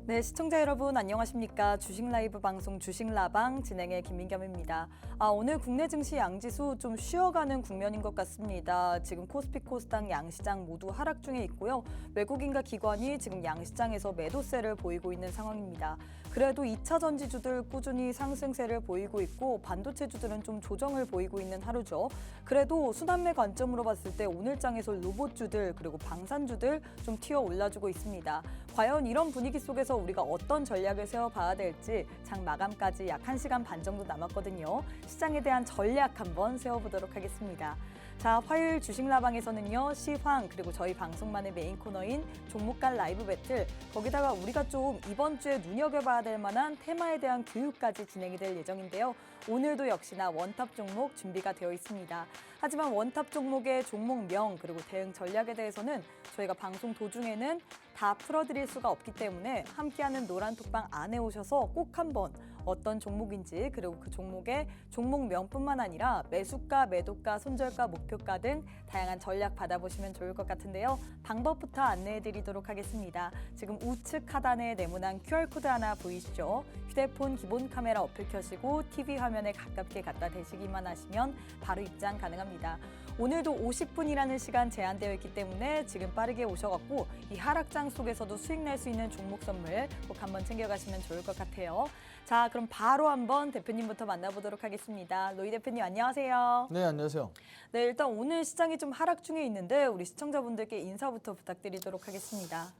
네, 시청자 여러분 안녕하십니까? 주식 라이브 방송 주식라방 진행의 김민겸입니다. 오늘 국내 증시 양지수 좀 쉬어가는 국면인 것 같습니다. 지금 코스피 코스닥 양시장 모두 하락 중에 있고요. 외국인과 기관이 지금 양시장에서 매도세를 보이고 있는 상황입니다. 그래도 2차 전지주들 꾸준히 상승세를 보이고 있고 반도체주들은 좀 조정을 보이고 있는 하루죠. 그래도 순환매 관점으로 봤을 때 오늘장에서 로봇주들 그리고 방산주들 좀 튀어 올라주고 있습니다. 과연 이런 분위기 속에서 우리가 어떤 전략을 세워봐야 될지 장 마감까지 약 1시간 반 정도 남았거든요. 시장에 대한 전략 한번 세워보도록 하겠습니다. 자, 화요일 주식라방에서는요, 시황 그리고 저희 방송만의 메인 코너인 종목간 라이브 배틀, 거기다가 우리가 좀 이번 주에 눈여겨봐야 될 만한 테마에 대한 교육까지 진행이 될 예정인데요. 오늘도 역시나 원탑 종목 준비가 되어 있습니다. 하지만 원탑 종목의 종목명 그리고 대응 전략에 대해서는 저희가 방송 도중에는 다 풀어드릴 수가 없기 때문에 함께하는 노란톡방 안에 오셔서 꼭 한번 어떤 종목인지 그리고 그 종목의 종목명뿐만 아니라 매수가, 매도가, 손절가, 목표가 등 다양한 전략 받아보시면 좋을 것 같은데요. 방법부터 안내해드리도록 하겠습니다. 지금 우측 하단에 네모난 QR코드 하나 보이시죠? 휴대폰 기본 카메라 어플 켜시고 TV 화면에 가깝게 갖다 대시기만 하시면 바로 입장 가능합니다. 오늘도 50분이라는 시간 제한되어 있기 때문에 지금 빠르게 오셔갖고 이 하락장 속에서도 수익 낼 수 있는 종목 선물 꼭 한번 챙겨가시면 좋을 것 같아요. 자, 그럼 바로 한번 대표님부터 만나보도록 하겠습니다. 로이 대표님 안녕하세요. 네, 안녕하세요. 네, 일단 오늘 시장이 좀 하락 중에 있는데 우리 시청자분들께 인사부터 부탁드리도록 하겠습니다.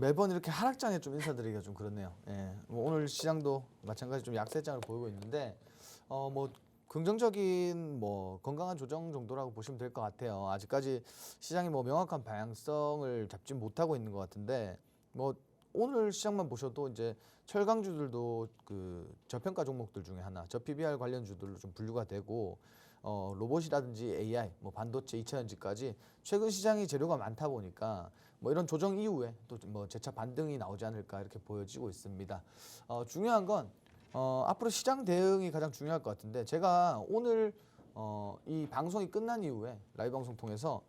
매번 이렇게 하락장에 좀 인사드리기가 좀 그렇네요. 예, 뭐 오늘 시장도 마찬가지 좀 약세장을 보이고 있는데 뭐 긍정적인 뭐 건강한 조정 정도라고 보시면 될 것 같아요. 아직까지 시장이 뭐 명확한 방향성을 잡지 못하고 있는 것 같은데 뭐 오늘 시장만 보셔도 이제 철강주들도 그 저평가 종목들 중에 하나, 저 PBR 관련주들로 좀 분류가 되고 로봇이라든지 AI, 뭐 반도체, 2차 전지까지 최근 시장이 재료가 많다 보니까 뭐 이런 조정 이후에 또 뭐 재차 반등이 나오지 않을까 이렇게 보여지고 있습니다. 중요한 건 앞으로 시장 대응이 가장 중요할 것 같은데 제가 오늘 이 방송이 끝난 이후에 라이브 방송 통해서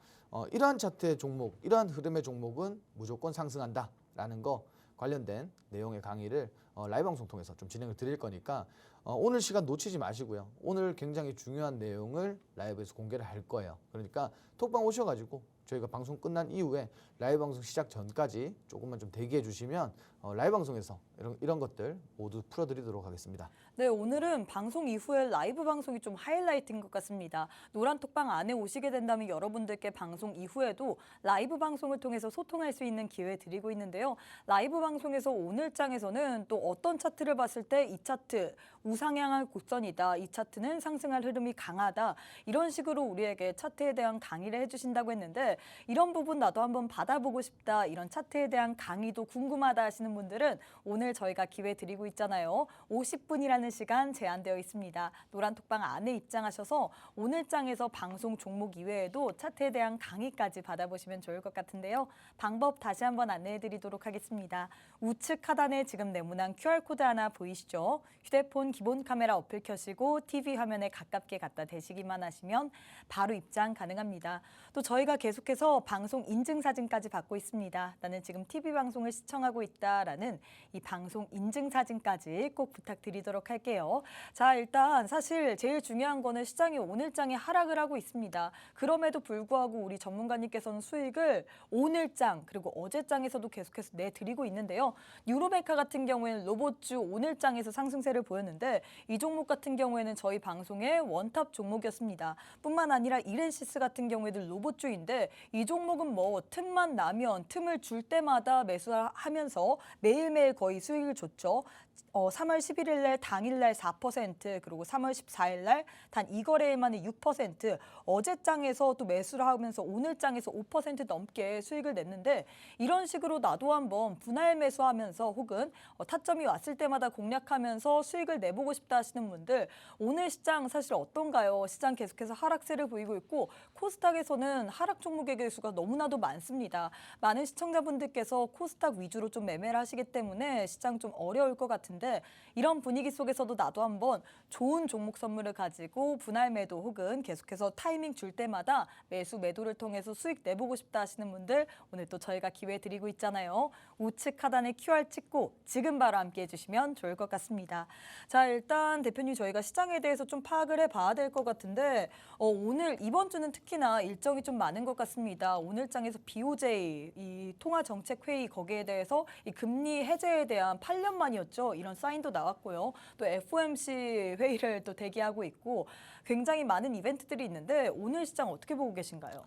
이러한 차트의 종목, 이러한 흐름의 종목은 무조건 상승한다라는 거 관련된 내용의 강의를 라이브 방송 통해서 좀 진행을 드릴 거니까 오늘 시간 놓치지 마시고요. 오늘 굉장히 중요한 내용을 라이브에서 공개를 할 거예요. 그러니까 톡방 오셔가지고 저희가 방송 끝난 이후에 라이브 방송 시작 전까지 조금만 좀 대기해 주시면 라이브 방송에서 이런 것들 모두 풀어드리도록 하겠습니다. 네, 오늘은 방송 이후에 라이브 방송이 좀 하이라이트인 것 같습니다. 노란톡방 안에 오시게 된다면 여러분들께 방송 이후에도 라이브 방송을 통해서 소통할 수 있는 기회 드리고 있는데요. 라이브 방송에서 오늘 장에서는 또 어떤 차트를 봤을 때 이 차트 우상향할 곡선이다. 이 차트는 상승할 흐름이 강하다. 이런 식으로 우리에게 차트에 대한 강의를 해주신다고 했는데 이런 부분 나도 한번 받아보고 싶다. 이런 차트에 대한 강의도 궁금하다 하시는 분들은 오늘 저희가 기회 드리고 있잖아요. 50분이라는 시간 제한되어 있습니다. 노란톡방 안에 입장하셔서 오늘 장에서 방송 종목 이외에도 차트에 대한 강의까지 받아보시면 좋을 것 같은데요. 방법 다시 한번 안내해드리도록 하겠습니다. 우측 하단에 지금 네모난 QR코드 하나 보이시죠? 휴대폰 기본 카메라 어플 켜시고 TV 화면에 가깝게 갖다 대시기만 하시면 바로 입장 가능합니다. 또 저희가 계속해서 방송 인증사진까지 받고 있습니다. 나는 지금 TV 방송을 시청하고 있다라는 이 방송 인증사진까지 꼭 부탁드리도록 할게요. 자, 일단 사실 제일 중요한 거는 시장이 오늘장에 하락을 하고 있습니다. 그럼에도 불구하고 우리 전문가님께서는 수익을 오늘장 그리고 어제장에서도 계속해서 내드리고 있는데요. 뉴로메카 같은 경우에는 로봇주 오늘장에서 상승세를 보였는데 이 종목 같은 경우에는 저희 방송의 원탑 종목이었습니다. 뿐만 아니라 이렌시스 같은 경우에도 로봇주인데 이 종목은 뭐 틈만 나면 틈을 줄 때마다 매수하면서 매일매일 거의 수익을 줬죠. 3월 11일 날 당일날 4% 그리고 3월 14일 날 단 2거래일만에 6% 어제장에서 또 매수를 하면서 오늘장에서 5% 넘게 수익을 냈는데 이런 식으로 나도 한번 분할 매수하면서 혹은 타점이 왔을 때마다 공략하면서 수익을 내보고 싶다 하시는 분들 오늘 시장 사실 어떤가요? 시장 계속해서 하락세를 보이고 있고 코스닥에서는 하락 종목이 고객의 수가 너무나도 많습니다. 많은 시청자분들께서 코스닥 위주로 좀 매매를 하시기 때문에 시장 좀 어려울 것 같은데 이런 분위기 속에서도 나도 한번 좋은 종목 선물을 가지고 분할 매도 혹은 계속해서 타이밍 줄 때마다 매수 매도를 통해서 수익 내보고 싶다 하시는 분들 오늘 또 저희가 기회 드리고 있잖아요. 우측 하단에 QR 찍고 지금 바로 함께 해주시면 좋을 것 같습니다. 자, 일단 대표님 저희가 시장에 대해서 좀 파악을 해봐야 될 것 같은데 오늘 이번 주는 특히나 일정이 좀 많은 것 같습니다. 오늘 장에서 BOJ 이 통화정책회의 거기에 대해서 이 금리 해제에 대한 8년 만이었죠. 이런 사인도 나왔고요. 또 FOMC 회의를 또 대기하고 있고 굉장히 많은 이벤트들이 있는데 오늘 시장 어떻게 보고 계신가요?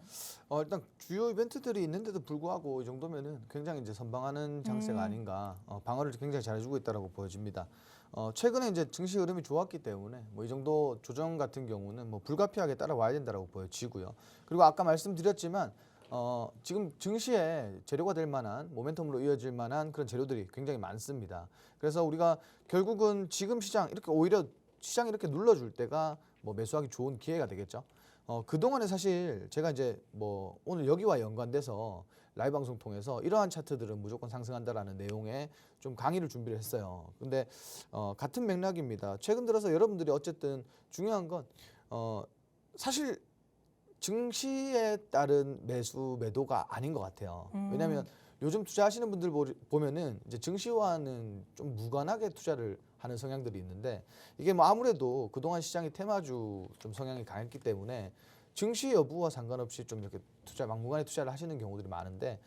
일단 주요 이벤트들이 있는데도 불구하고 이 정도면은 굉장히 이제 선방하는 장세가 아닌가. 방어를 굉장히 잘해주고 있다라고 보여집니다. 최근에 이제 증시 흐름이 좋았기 때문에 뭐 이 정도 조정 같은 경우는 뭐 불가피하게 따라와야 된다라고 보여지고요. 그리고 아까 말씀드렸지만 지금 증시에 재료가 될 만한 모멘텀으로 이어질 만한 그런 재료들이 굉장히 많습니다. 그래서 우리가 결국은 지금 시장 이렇게 오히려 시장이 이렇게 눌러줄 때가 뭐 매수하기 좋은 기회가 되겠죠. 그동안에 사실 제가 이제 뭐 오늘 여기와 연관돼서 라이브 방송 통해서 이러한 차트들은 무조건 상승한다라는 내용의 좀 강의를 준비를 했어요. 근데 같은 맥락입니다. 최근 들어서 여러분들이 어쨌든 중요한 건 사실 증시에 따른 매수 매도가 아닌 것 같아요. 왜냐하면 요즘 투자하시는 분들 보면은 이제 증시와는 좀 무관하게 투자를 하는 성향들이 있는데 이게 뭐 아무래도 그동안 시장이 테마주 좀 성향이 강했기 때문에 증시 여부와 상관없이 좀 이렇게 막무가내 투자를 하시는 경우들이 많은데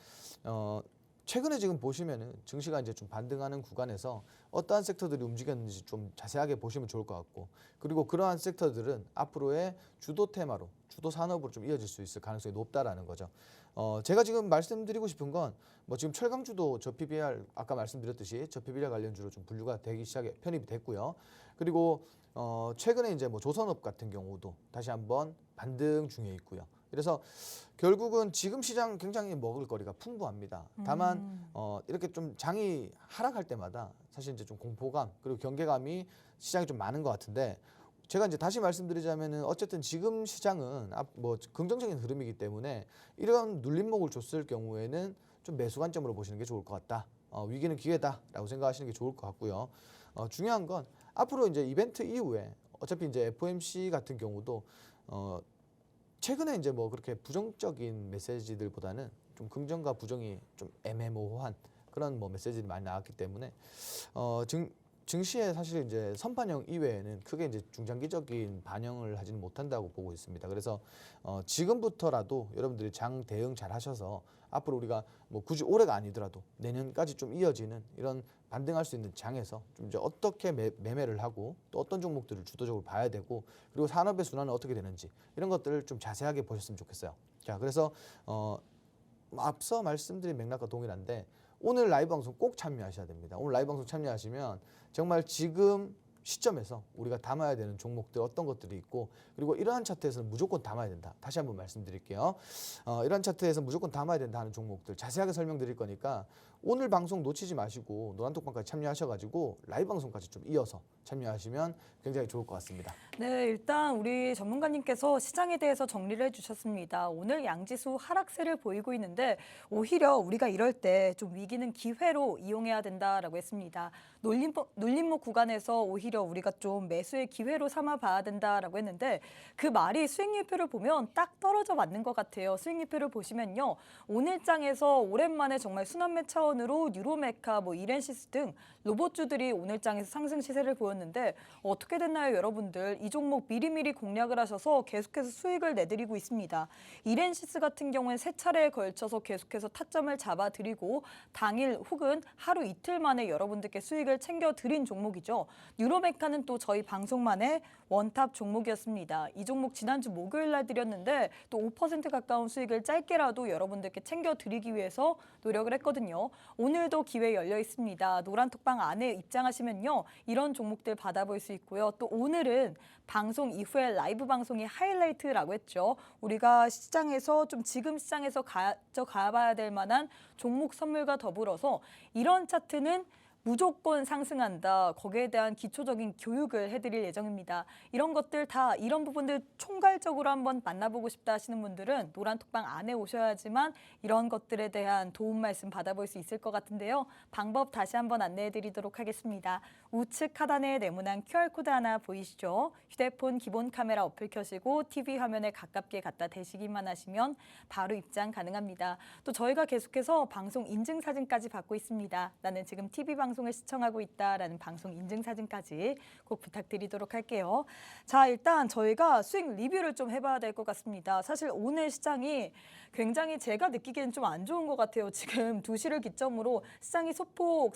최근에 지금 보시면은 증시가 이제 좀 반등하는 구간에서 어떠한 섹터들이 움직였는지 좀 자세하게 보시면 좋을 것 같고 그리고 그러한 섹터들은 앞으로의 주도 테마로 주도 산업으로 좀 이어질 수 있을 가능성이 높다라는 거죠. 제가 지금 말씀드리고 싶은 건 뭐 지금 철강주도 저 PBR 아까 말씀드렸듯이 저 PBR 관련주로 좀 분류가 되기 시작해 편입이 됐고요. 그리고 최근에 이제 뭐 조선업 같은 경우도 다시 한번 반등 중에 있고요. 그래서 결국은 지금 시장 굉장히 먹을 거리가 풍부합니다. 다만 이렇게 좀 장이 하락할 때마다 사실 이제 좀 공포감 그리고 경계감이 시장이 좀 많은 것 같은데 제가 이제 다시 말씀드리자면은 어쨌든 지금 시장은 뭐 긍정적인 흐름이기 때문에 이런 눌림목을 줬을 경우에는 좀 매수 관점으로 보시는 게 좋을 것 같다. 위기는 기회다라고 생각하시는 게 좋을 것 같고요. 중요한 건 앞으로 이제 이벤트 이후에 어차피 이제 FOMC 같은 경우도 최근에 이제 뭐 그렇게 부정적인 메시지들보다는 좀 긍정과 부정이 좀 애매모호한 그런 뭐 메시지들이 많이 나왔기 때문에 증시에 사실 이제 선반영 이외에는 크게 이제 중장기적인 반영을 하지는 못한다고 보고 있습니다. 그래서 지금부터라도 여러분들이 장 대응 잘 하셔서 앞으로 우리가 뭐 굳이 올해가 아니더라도 내년까지 좀 이어지는 이런 반등할 수 있는 장에서 좀 이제 어떻게 매매를 하고 또 어떤 종목들을 주도적으로 봐야 되고 그리고 산업의 순환은 어떻게 되는지 이런 것들을 좀 자세하게 보셨으면 좋겠어요. 자, 그래서 앞서 말씀드린 맥락과 동일한데 오늘 라이브 방송 꼭 참여하셔야 됩니다. 오늘 라이브 방송 참여하시면 정말 지금 시점에서 우리가 담아야 되는 종목들 어떤 것들이 있고 그리고 이러한 차트에서는 무조건 담아야 된다. 다시 한번 말씀드릴게요. 이러한 차트에서 무조건 담아야 된다 하는 종목들 자세하게 설명드릴 거니까 오늘 방송 놓치지 마시고 노란톡방까지 참여하셔가지고 라이브 방송까지 좀 이어서 참여하시면 굉장히 좋을 것 같습니다. 네, 일단 우리 전문가님께서 시장에 대해서 정리를 해주셨습니다. 오늘 양지수 하락세를 보이고 있는데 오히려 우리가 이럴 때 좀 위기는 기회로 이용해야 된다라고 했습니다. 눌림목 구간에서 오히려 우리가 좀 매수의 기회로 삼아봐야 된다라고 했는데 그 말이 수익률표를 보면 딱 떨어져 맞는 것 같아요. 수익률표를 보시면요. 오늘 장에서 오랜만에 정말 순환매 차원으로 유로메카, 뭐 이렌시스 등 로봇주들이 오늘 장에서 상승 시세를 보였는데 어떻게 됐나요, 여러분들? 이 종목 미리미리 공략을 하셔서 계속해서 수익을 내드리고 있습니다. 이렌시스 같은 경우는 세 차례에 걸쳐서 계속해서 타점을 잡아드리고 당일 혹은 하루 이틀 만에 여러분들께 수익을 챙겨드린 종목이죠. 유로메카는 또 저희 방송만의 원탑 종목이었습니다. 이 종목 지난주 목요일 날 드렸는데 또 5% 가까운 수익을 짧게라도 여러분들께 챙겨드리기 위해서 노력을 했거든요. 오늘도 기회 열려 있습니다. 노란톡방 안에 입장하시면요. 이런 종목들 받아볼 수 있고요. 또 오늘은 방송 이후에 라이브 방송이 하이라이트라고 했죠. 우리가 시장에서 좀 지금 시장에서 가져가봐야 될 만한 종목 선물과 더불어서 이런 차트는 무조건 상승한다. 거기에 대한 기초적인 교육을 해드릴 예정입니다. 이런 것들 다 이런 부분들 총괄적으로 한번 만나보고 싶다 하시는 분들은 노란톡방 안에 오셔야지만 이런 것들에 대한 도움 말씀 받아볼 수 있을 것 같은데요. 방법 다시 한번 안내해드리도록 하겠습니다. 우측 하단에 네모난 QR코드 하나 보이시죠? 휴대폰 기본 카메라 어플 켜시고 TV 화면에 가깝게 갖다 대시기만 하시면 바로 입장 가능합니다. 또 저희가 계속해서 방송 인증사진까지 받고 있습니다. 나는 지금 TV 방송을 시청하고 있다라는 방송 인증사진까지 꼭 부탁드리도록 할게요. 자, 일단 저희가 수익 리뷰를 좀 해봐야 될 것 같습니다. 사실 오늘 시장이 굉장히 제가 느끼기엔 좀 안 좋은 것 같아요. 지금 2시를 기점으로 시장이 소폭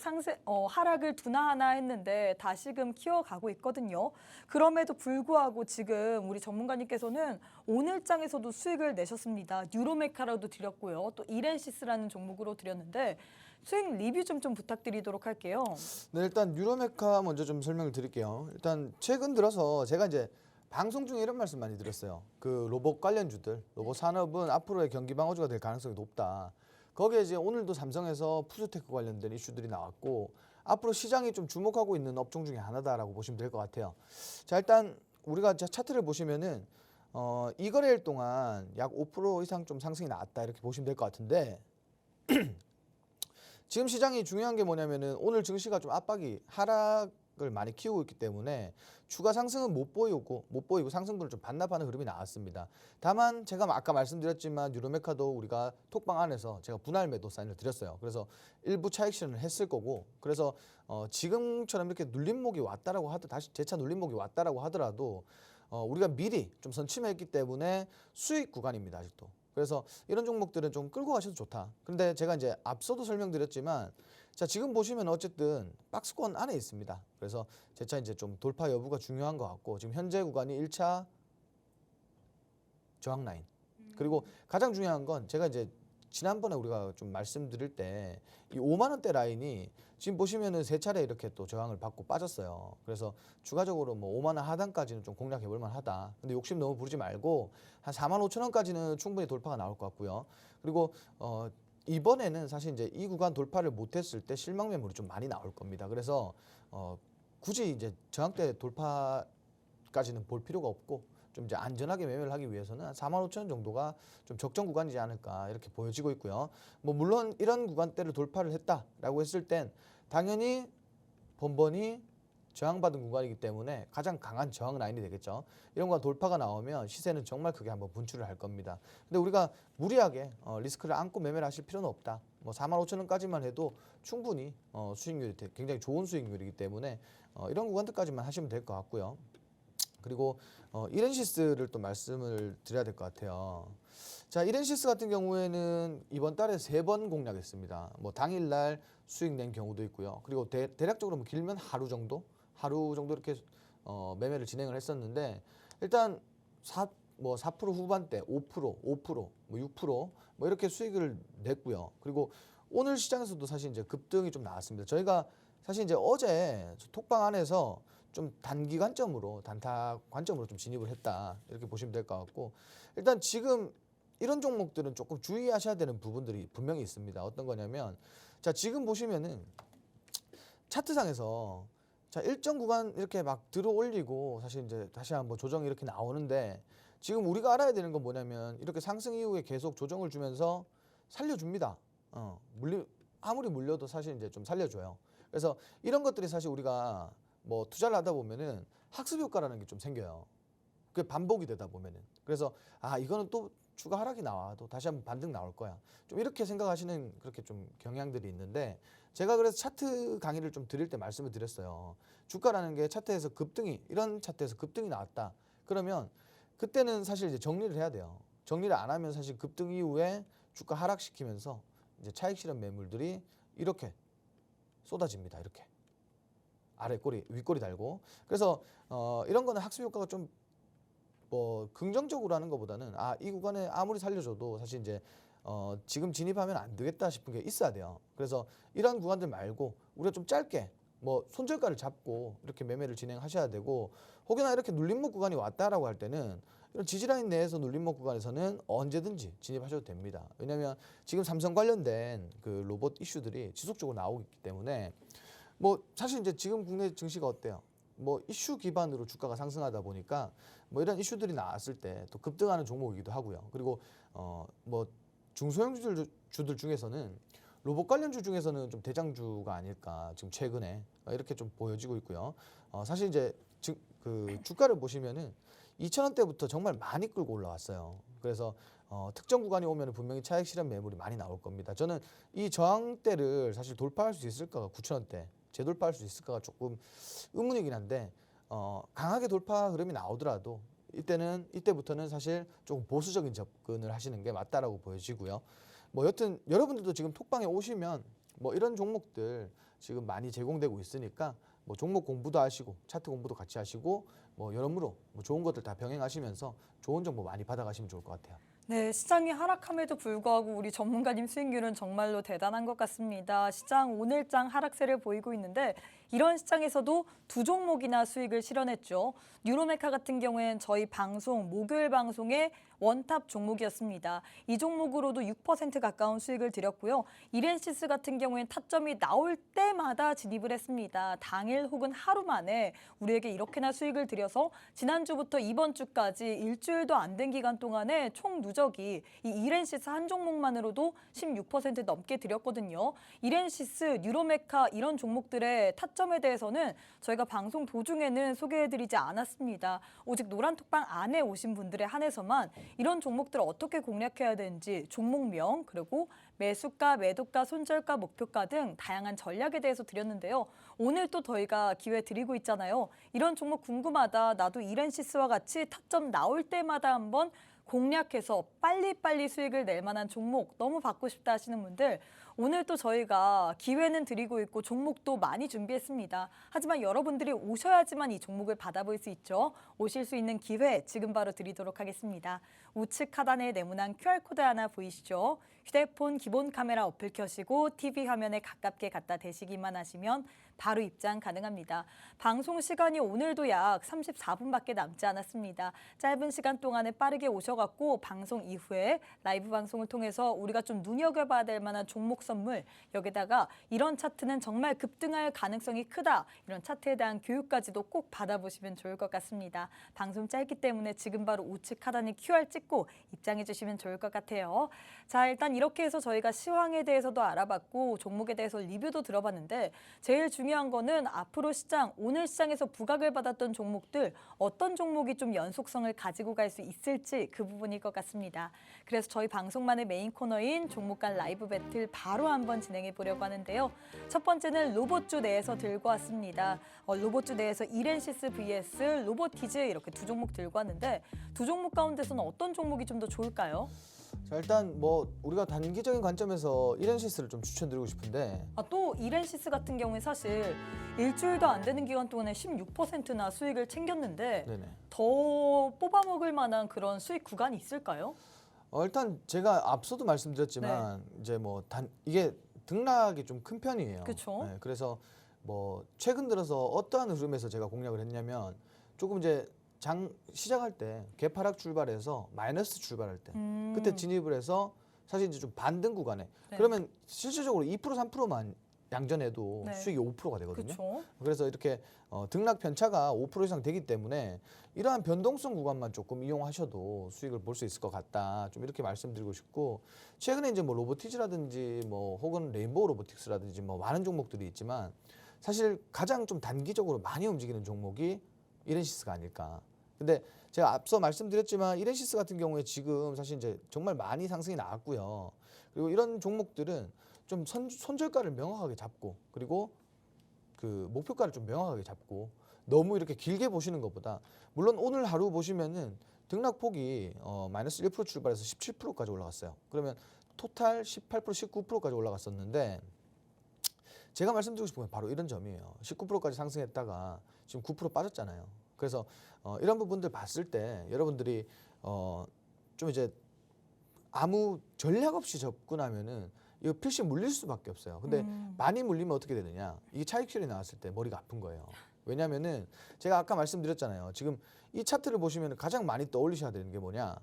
하락을 두나하나 했는데 다시금 키워가고 있거든요. 그럼에도 불구하고 지금 우리 전문가님께서는 오늘장에서도 수익을 내셨습니다. 뉴로메카라도 드렸고요. 또 이렌시스라는 종목으로 드렸는데 수익 리뷰 좀 부탁드리도록 할게요. 네, 일단 뉴로메카 먼저 좀 설명을 드릴게요. 일단 최근 들어서 제가 이제 방송 중에 이런 말씀 많이 드렸어요. 그 로봇 관련주들, 로봇 산업은 앞으로의 경기 방어주가 될 가능성이 높다. 거기에 이제 오늘도 삼성에서 푸드테크 관련된 이슈들이 나왔고 앞으로 시장이 좀 주목하고 있는 업종 중에 하나다라고 보시면 될 것 같아요. 자, 일단 우리가 차트를 보시면은 이 거래일 동안 약 5% 이상 좀 상승이 나왔다 이렇게 보시면 될 것 같은데 지금 시장이 중요한 게 뭐냐면은 오늘 증시가 좀 압박이 하락을 많이 키우고 있기 때문에 추가 상승은 못 보이고 상승분을 좀 반납하는 흐름이 나왔습니다. 다만 제가 아까 말씀드렸지만 뉴로메카도 우리가 톡방 안에서 제가 분할 매도 사인을 드렸어요. 그래서 일부 차익 실현을 했을 거고 그래서 지금처럼 이렇게 눌림목이 왔다라고 다시 재차 눌림목이 왔다라고 하더라도 우리가 미리 좀 선침했기 때문에 수익 구간입니다. 아직도. 그래서 이런 종목들은 좀 끌고 가셔도 좋다. 근데 제가 이제 앞서도 설명드렸지만 자, 지금 보시면 어쨌든 박스권 안에 있습니다. 그래서 재차 이제 좀 돌파 여부가 중요한 것 같고 지금 현재 구간이 1차 저항 라인. 그리고 가장 중요한 건 제가 이제 지난번에 우리가 좀 말씀드릴 때 이 5만 원대 라인이 지금 보시면은 세 차례 이렇게 또 저항을 받고 빠졌어요. 그래서 추가적으로 뭐 5만 원 하단까지는 좀 공략해 볼 만하다. 근데 욕심 너무 부리지 말고 한 4만 5천 원까지는 충분히 돌파가 나올 것 같고요. 그리고 이번에는 사실 이제 이 구간 돌파를 못했을 때 실망 매물이 좀 많이 나올 겁니다. 그래서 굳이 이제 저항대 돌파까지는 볼 필요가 없고 좀 이제 안전하게 매매를 하기 위해서는 한 4만 5천 원 정도가 좀 적정 구간이지 않을까 이렇게 보여지고 있고요. 뭐 물론 이런 구간대를 돌파를 했다라고 했을 땐 당연히 번번이 저항받은 구간이기 때문에 가장 강한 저항 라인이 되겠죠. 이런 거 돌파가 나오면 시세는 정말 크게 한번 분출을 할 겁니다. 근데 우리가 무리하게 리스크를 안고 매매를 하실 필요는 없다. 뭐 4만 5천 원까지만 해도 충분히 수익률이 굉장히 좋은 수익률이기 때문에 이런 구간들까지만 하시면 될 것 같고요. 그리고 이렌시스를 또 말씀을 드려야 될 것 같아요. 자, 이렌시스 같은 경우에는 이번 달에 3번 공략했습니다. 뭐 당일날 수익 낸 경우도 있고요. 그리고 대략적으로 뭐 길면 하루 정도 이렇게 매매를 진행을 했었는데 일단 4% 후반대, 5%, 뭐 6%, 뭐 이렇게 수익을 냈고요. 그리고 오늘 시장에서도 사실 이제 급등이 좀 나왔습니다. 저희가 사실 이제 어제 톡방 안에서 좀 단기 관점으로 단타 관점으로 좀 진입을 했다 이렇게 보시면 될 것 같고 일단 지금 이런 종목들은 조금 주의하셔야 되는 부분들이 분명히 있습니다. 어떤 거냐면 자, 지금 보시면은 차트상에서 자, 일정 구간 이렇게 막 들어 올리고 사실 이제 다시 한번 조정이 이렇게 나오는데 지금 우리가 알아야 되는 건 뭐냐면 이렇게 상승 이후에 계속 조정을 주면서 살려줍니다. 아무리 물려도 사실 이제 좀 살려줘요. 그래서 이런 것들이 사실 우리가 뭐 투자를 하다 보면은 학습 효과라는 게 좀 생겨요. 그게 반복이 되다 보면은. 그래서 이거는 또 추가 하락이 나와도 다시 한번 반등 나올 거야. 좀 이렇게 생각하시는 그렇게 좀 경향들이 있는데 제가 그래서 차트 강의를 좀 드릴 때 말씀을 드렸어요. 주가라는 게 차트에서 이런 차트에서 급등이 나왔다. 그러면 그때는 사실 이제 정리를 해야 돼요. 정리를 안 하면 사실 급등 이후에 주가 하락시키면서 이제 차익 실현 매물들이 이렇게 쏟아집니다. 이렇게. 아래 꼬리, 윗꼬리 달고. 그래서 이런 거는 학습 효과가 좀 뭐 긍정적으로 하는 것보다는 이 구간에 아무리 살려줘도 사실 이제 지금 진입하면 안 되겠다 싶은 게 있어야 돼요. 그래서 이런 구간들 말고 우리가 좀 짧게 뭐 손절가를 잡고 이렇게 매매를 진행하셔야 되고 혹여나 이렇게 눌림목 구간이 왔다라고 할 때는 이런 지지라인 내에서 눌림목 구간에서는 언제든지 진입하셔도 됩니다. 왜냐하면 지금 삼성 관련된 그 로봇 이슈들이 지속적으로 나오고 있기 때문에 뭐 사실 이제 지금 국내 증시가 어때요? 뭐 이슈 기반으로 주가가 상승하다 보니까 뭐 이런 이슈들이 나왔을 때 또 급등하는 종목이기도 하고요. 그리고 뭐 중소형주들 중에서는 로봇 관련주 중에서는 좀 대장주가 아닐까 지금 최근에 이렇게 좀 보여지고 있고요. 사실 이제 그 주가를 보시면은 2,000원대부터 정말 많이 끌고 올라왔어요. 그래서 특정 구간이 오면 분명히 차익 실현 매물이 많이 나올 겁니다. 저는 이 저항대를 사실 돌파할 수 있을까가 9,000원대 재돌파할 수 있을까가 조금 의문이긴 한데 강하게 돌파 흐름이 나오더라도 이때부터는 사실 조금 보수적인 접근을 하시는 게 맞다라고 보여지고요. 뭐 여튼 여러분들도 지금 톡방에 오시면 뭐 이런 종목들 지금 많이 제공되고 있으니까 뭐 종목 공부도 하시고 차트 공부도 같이 하시고 뭐 여러모로 뭐 좋은 것들 다 병행하시면서 좋은 정보 많이 받아가시면 좋을 것 같아요. 네, 시장이 하락함에도 불구하고 우리 전문가님 수익률은 정말로 대단한 것 같습니다. 시장 오늘장 하락세를 보이고 있는데 이런 시장에서도 두 종목이나 수익을 실현했죠. 뉴로메카 같은 경우엔 저희 방송, 목요일 방송의 원탑 종목이었습니다. 이 종목으로도 6% 가까운 수익을 드렸고요. 이렌시스 같은 경우엔 타점이 나올 때마다 진입을 했습니다. 당일 혹은 하루 만에 우리에게 이렇게나 수익을 드려서 지난주부터 이번 주까지 일주일도 안 된 기간 동안에 총 누적이 이 이렌시스 한 종목만으로도 16% 넘게 드렸거든요. 이렌시스, 뉴로메카 이런 종목들의 타점에 대해서는 저희가 방송 도중에는 소개해드리지 않았습니다. 오직 노란톡방 안에 오신 분들에 한해서만 이런 종목들을 어떻게 공략해야 되는지 종목명 그리고 매수가, 매도가, 손절가, 목표가 등 다양한 전략에 대해서 드렸는데요. 오늘 또 저희가 기회 드리고 있잖아요. 이런 종목 궁금하다. 나도 이렌시스와 같이 타점 나올 때마다 한번 공략해서 빨리빨리 수익을 낼 만한 종목 너무 받고 싶다 하시는 분들 오늘 또 저희가 기회는 드리고 있고 종목도 많이 준비했습니다. 하지만 여러분들이 오셔야지만 이 종목을 받아볼 수 있죠. 오실 수 있는 기회 지금 바로 드리도록 하겠습니다. 우측 하단에 네모난 QR코드 하나 보이시죠? 휴대폰 기본 카메라 어플 켜시고 TV 화면에 가깝게 갖다 대시기만 하시면 바로 입장 가능합니다. 방송 시간이 오늘도 약 34분밖에 남지 않았습니다. 짧은 시간 동안에 빠르게 오셔갖고 방송 이후에 라이브 방송을 통해서 우리가 좀 눈여겨봐야 될 만한 종목 선물 여기다가 이런 차트는 정말 급등할 가능성이 크다. 이런 차트에 대한 교육까지도 꼭 받아보시면 좋을 것 같습니다. 방송 짧기 때문에 지금 바로 우측 하단에 QR 찍고 입장해 주시면 좋을 것 같아요. 자, 일단 이렇게 해서 저희가 시황에 대해서도 알아봤고 종목에 대해서 리뷰도 들어봤는데 제일 중요한 거는 앞으로 시장, 오늘 시장에서 부각을 받았던 종목들 어떤 종목이 좀 연속성을 가지고 갈 수 있을지 그 부분일 것 같습니다. 그래서 저희 방송만의 메인 코너인 종목 간 라이브 배틀 바로 한번 진행해 보려고 하는데요. 첫 번째는 로봇주 내에서 들고 왔습니다. 로봇주 내에서 이렌시스 vs 로보티즈 이렇게 두 종목 들고 왔는데 두 종목 가운데서는 어떤 종목이 좀 더 좋을까요? 자, 일단 뭐 우리가 단기적인 관점에서 이렌시스를 좀 추천드리고 싶은데 또 이렌시스 같은 경우에 사실 일주일도 안 되는 기간 동안에 16%나 수익을 챙겼는데 네네. 더 뽑아먹을 만한 그런 수익 구간이 있을까요? 일단 제가 앞서도 말씀드렸지만 이제 뭐 이게 등락이 좀 큰 편이에요. 그쵸. 네, 그래서 뭐 최근 들어서 어떠한 흐름에서 제가 공략을 했냐면 조금 이제 장 시작할 때 개파락 출발해서 마이너스 출발할 때 그때 진입을 해서 사실 이제 좀 반등 구간에 네. 그러면 실질적으로 2% 3%만 양전해도 네. 수익이 5%가 되거든요. 그렇죠. 그래서 이렇게 등락 편차가 5% 이상 되기 때문에 이러한 변동성 구간만 조금 이용하셔도 수익을 볼 수 있을 것 같다. 좀 이렇게 말씀드리고 싶고 최근에 이제 뭐 로보티즈라든지 뭐 혹은 레인보우 로보틱스라든지 뭐 많은 종목들이 있지만 사실 가장 좀 단기적으로 많이 움직이는 종목이 이렌시스가 아닐까. 근데 제가 앞서 말씀드렸지만 이렌시스 같은 경우에 지금 사실 이제 정말 많이 상승이 나왔고요. 그리고 이런 종목들은 좀 손절가를 명확하게 잡고 그리고 그 목표가를 좀 명확하게 잡고 너무 이렇게 길게 보시는 것보다 물론 오늘 하루 보시면은 등락폭이 마이너스 1% 출발해서 17%까지 올라갔어요. 그러면 토탈 18%, 19%까지 올라갔었는데 제가 말씀드리고 싶은 건 바로 이런 점이에요. 19%까지 상승했다가 지금 9% 빠졌잖아요. 그래서 이런 부분들 봤을 때 여러분들이 좀 이제 아무 전략 없이 접근하면은 이거 필시 물릴 수밖에 없어요. 근데 많이 물리면 어떻게 되느냐? 이게 차익 실현이 나왔을 때 머리가 아픈 거예요. 왜냐면은 제가 아까 말씀드렸잖아요. 지금 이 차트를 보시면 가장 많이 떠올리셔야 되는 게 뭐냐?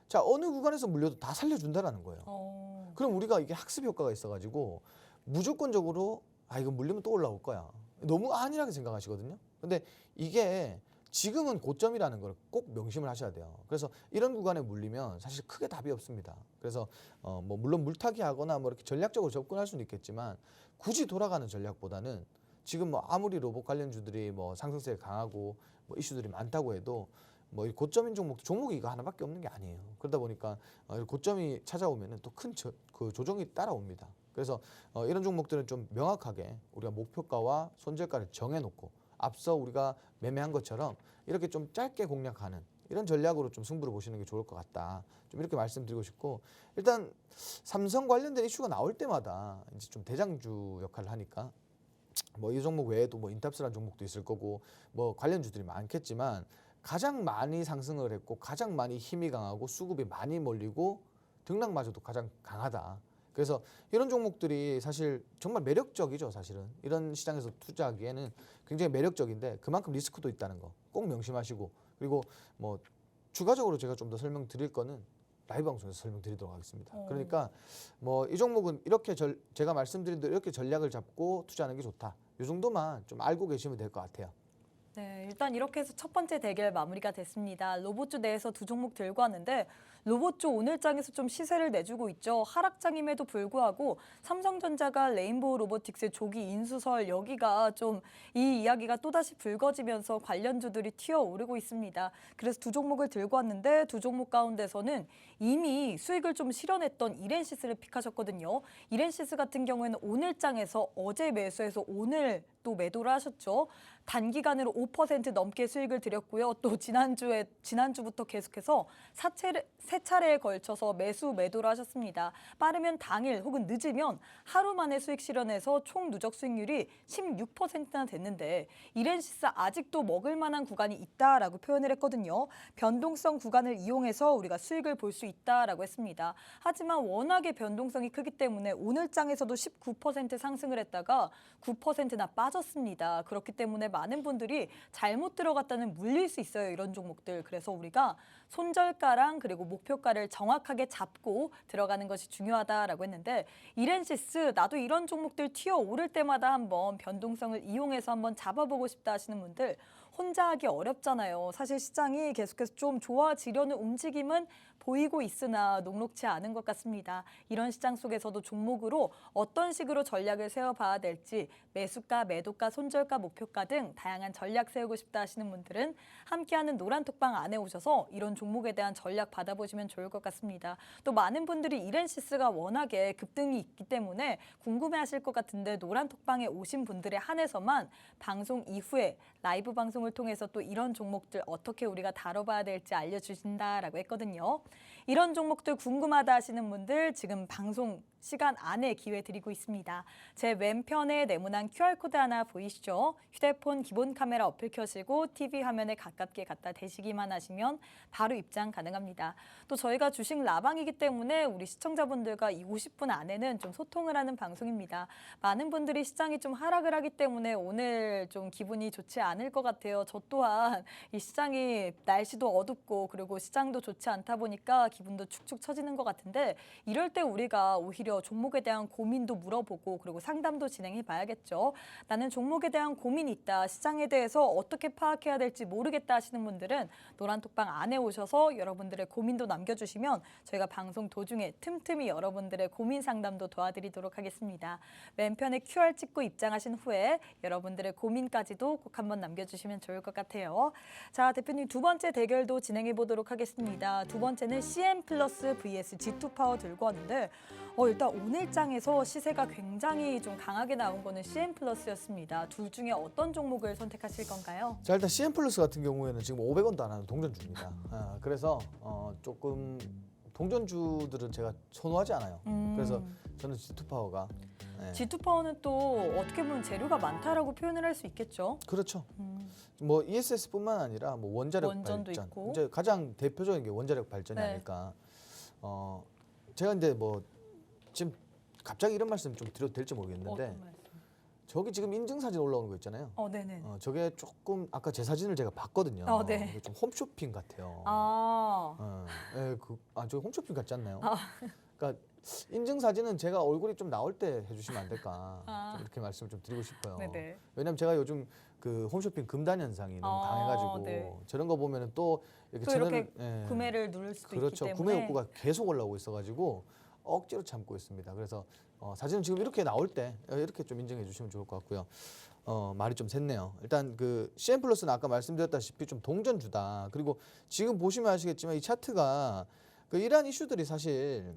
자, 어느 구간에서 물려도 다 살려준다라는 거예요. 그럼 우리가 이게 학습 효과가 있어가지고 무조건적으로 아 이거 물리면 또 올라올 거야. 너무 안일하게 생각하시거든요. 근데 이게 지금은 고점이라는 걸 꼭 명심을 하셔야 돼요. 그래서 이런 구간에 물리면 사실 크게 답이 없습니다. 그래서 뭐 물론 물타기 하거나 뭐 이렇게 전략적으로 접근할 수는 있겠지만 굳이 돌아가는 전략보다는 지금 뭐 아무리 로봇 관련주들이 뭐 상승세가 강하고 뭐 이슈들이 많다고 해도 뭐 이 고점인 종목이 이거 하나밖에 없는 게 아니에요. 그러다 보니까 고점이 찾아오면은 또 큰 그 조정이 따라옵니다. 그래서 이런 종목들은 좀 명확하게 우리가 목표가와 손절가를 정해놓고 앞서 우리가 매매한 것처럼 이렇게 좀 짧게 공략하는 이런 전략으로 좀 승부를 보시는 게 좋을 것 같다. 좀 이렇게 말씀드리고 싶고 일단 삼성 관련된 이슈가 나올 때마다 이제 좀 대장주 역할을 하니까 뭐 이 종목 외에도 뭐 인탑스라는 종목도 있을 거고 뭐 관련주들이 많겠지만 가장 많이 상승을 했고 가장 많이 힘이 강하고 수급이 많이 몰리고 등락마저도 가장 강하다. 그래서 이런 종목들이 사실 정말 매력적이죠. 사실은 이런 시장에서 투자하기에는 굉장히 매력적인데 그만큼 리스크도 있다는 거 꼭 명심하시고 그리고 뭐 추가적으로 제가 좀 더 설명드릴 거는 라이브 방송에서 설명드리도록 하겠습니다. 그러니까 뭐 이 종목은 이렇게 제가 말씀드린 대로 이렇게 전략을 잡고 투자하는 게 좋다. 이 정도만 좀 알고 계시면 될 것 같아요. 네, 일단 이렇게 해서 첫 번째 대결 마무리가 됐습니다. 로봇주 내에서 두 종목 들고 왔는데 로봇주 오늘장에서 좀 시세를 내주고 있죠. 하락장임에도 불구하고 삼성전자가 레인보우 로보틱스의 조기 인수설 여기가 좀 이 이야기가 또다시 불거지면서 관련주들이 튀어오르고 있습니다. 그래서 두 종목을 들고 왔는데 두 종목 가운데서는 이미 수익을 좀 실현했던 이렌시스를 픽하셨거든요. 이렌시스 같은 경우에는 오늘장에서 어제 매수해서 오늘 또 매도를 하셨죠. 단기간으로 5% 넘게 수익을 드렸고요. 또 지난주부터 계속해서 세 차례에 걸쳐서 매도를 하셨습니다. 빠르면 당일 혹은 늦으면 하루 만에 수익 실현해서 총 누적 수익률이 16%나 됐는데 이렌시스 아직도 먹을 만한 구간이 있다라고 표현을 했거든요. 변동성 구간을 이용해서 우리가 수익을 볼 수 있다라고 했습니다. 하지만 워낙에 변동성이 크기 때문에 오늘장에서도 19% 상승을 했다가 9%나 빠졌습니다. 그렇기 때문에 많은 분들이 잘못 들어갔다는 물릴 수 있어요. 이런 종목들. 그래서 우리가 손절가랑 그리고 목표가를 정확하게 잡고 들어가는 것이 중요하다라고 했는데 이렌시스 나도 이런 종목들 튀어오를 때마다 한번 변동성을 이용해서 한번 잡아보고 싶다 하시는 분들 혼자 하기 어렵잖아요. 사실 시장이 계속해서 좀 좋아지려는 움직임은 보이고 있으나 녹록치 않은 것 같습니다. 이런 시장 속에서도 종목으로 어떤 식으로 전략을 세워봐야 될지 매수가, 매도가, 손절가, 목표가 등 다양한 전략 세우고 싶다 하시는 분들은 함께하는 노란톡방 안에 오셔서 이런 종목에 대한 전략 받아보시면 좋을 것 같습니다. 또 많은 분들이 이렌시스가 워낙에 급등이 있기 때문에 궁금해하실 것 같은데 노란톡방에 오신 분들에 한해서만 방송 이후에 라이브 방송을 통해서 또 이런 종목들 어떻게 우리가 다뤄봐야 될지 알려주신다라고 했거든요. 이런 종목들 궁금하다 하시는 분들 지금 방송 시간 안에 기회 드리고 있습니다. 제 왼편에 네모난 QR코드 하나 보이시죠? 휴대폰 기본 카메라 어플 켜시고 TV 화면에 가깝게 갖다 대시기만 하시면 바로 입장 가능합니다. 또 저희가 주식 라방이기 때문에 우리 시청자분들과 이 50분 안에는 좀 소통을 하는 방송입니다. 많은 분들이 시장이 좀 하락을 하기 때문에 오늘 좀 기분이 좋지 않을 것 같아요. 저 또한 이 시장이 날씨도 어둡고 그리고 시장도 좋지 않다 보니까 기분도 축축 처지는 것 같은데 이럴 때 우리가 오히려 종목에 대한 고민도 물어보고 그리고 상담도 진행해 봐야겠죠. 나는 종목에 대한 고민이 있다. 시장에 대해서 어떻게 파악해야 될지 모르겠다 하시는 분들은 노란톡방 안에 오셔서 여러분들의 고민도 남겨주시면 저희가 방송 도중에 틈틈이 여러분들의 고민 상담도 도와드리도록 하겠습니다. 왼편에 QR 찍고 입장하신 후에 여러분들의 고민까지도 꼭 한번 남겨주시면 좋을 것 같아요. 자, 대표님 두 번째 대결도 진행해 보도록 하겠습니다. 두 번째는 CM 플러스 vs G2 파워 들고 왔는데 일단 오늘장에서 시세가 굉장히 좀 강하게 나온 거는 CM 플러스였습니다. 둘 중에 어떤 종목을 선택하실 건가요? 자 일단 CM 플러스 같은 경우에는 지금 500원도 안 하는 동전주입니다. 그래서 조금 동전주들은 제가 선호하지 않아요. 그래서 저는 G2 파워가 G2 파워는 또 어떻게 보면 재료가 많다라고 표현을 할 수 있겠죠. 그렇죠. 뭐 ESS뿐만 아니라 뭐 원자력 원전도 발전, 있고. 이제 가장 대표적인 게 원자력 발전이 네. 아닐까. 제가 근데 뭐 지금 갑자기 이런 말씀 좀 드려도 될지 모르겠는데 어떤 말씀? 저기 지금 인증사진 올라오는 거 있잖아요. 네네. 저게 조금 아까 제 사진을 제가 봤거든요. 네. 이게 좀 홈쇼핑 같아요. 저 홈쇼핑 같지 않나요? 그러니까 인증 사진은 제가 얼굴이 좀 나올 때 해주시면 안 될까? 아. 좀 이렇게 말씀을 좀 드리고 싶어요. 네네. 왜냐면 제가 요즘 그 홈쇼핑 금단 현상이 너무 강해가지고 네. 저런 거 보면은 또 이렇게 또 이렇게 채널을, 예. 구매를 누를 수도 그렇죠. 있기 구매 때문에. 욕구가 계속 올라오고 있어가지고 억지로 참고 있습니다. 그래서 사진은 지금 이렇게 나올 때 이렇게 좀 인증해 주시면 좋을 것 같고요. 말이 좀 샜네요. 일단 그 CN 플러스는 아까 말씀드렸다시피 좀 동전주다. 그리고 지금 보시면 아시겠지만 이 차트가 그 이러한 이슈들이 사실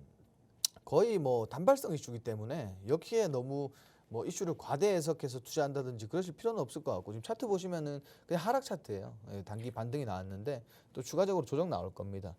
거의 뭐 단발성 이슈이기 때문에 여기에 너무 뭐 이슈를 과대 해석해서 투자한다든지 그러실 필요는 없을 것 같고 지금 차트 보시면은 그냥 하락 차트예요. 예, 단기 반등이 나왔는데 또 추가적으로 조정 나올 겁니다.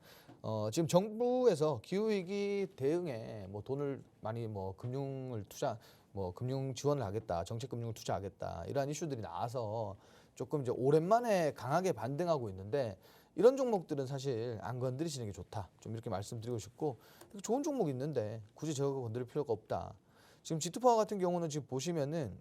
지금 정부에서 기후 위기 대응에 뭐 돈을 많이 뭐 금융을 투자 뭐 금융 지원을 하겠다, 정책 금융을 투자하겠다 이러한 이슈들이 나와서 조금 이제 오랜만에 강하게 반등하고 있는데 이런 종목들은 사실 안 건드리시는 게 좋다. 좀 이렇게 말씀드리고 싶고 좋은 종목 있는데 굳이 저거 건드릴 필요가 없다. 지금 G2파워 같은 경우는 지금 보시면은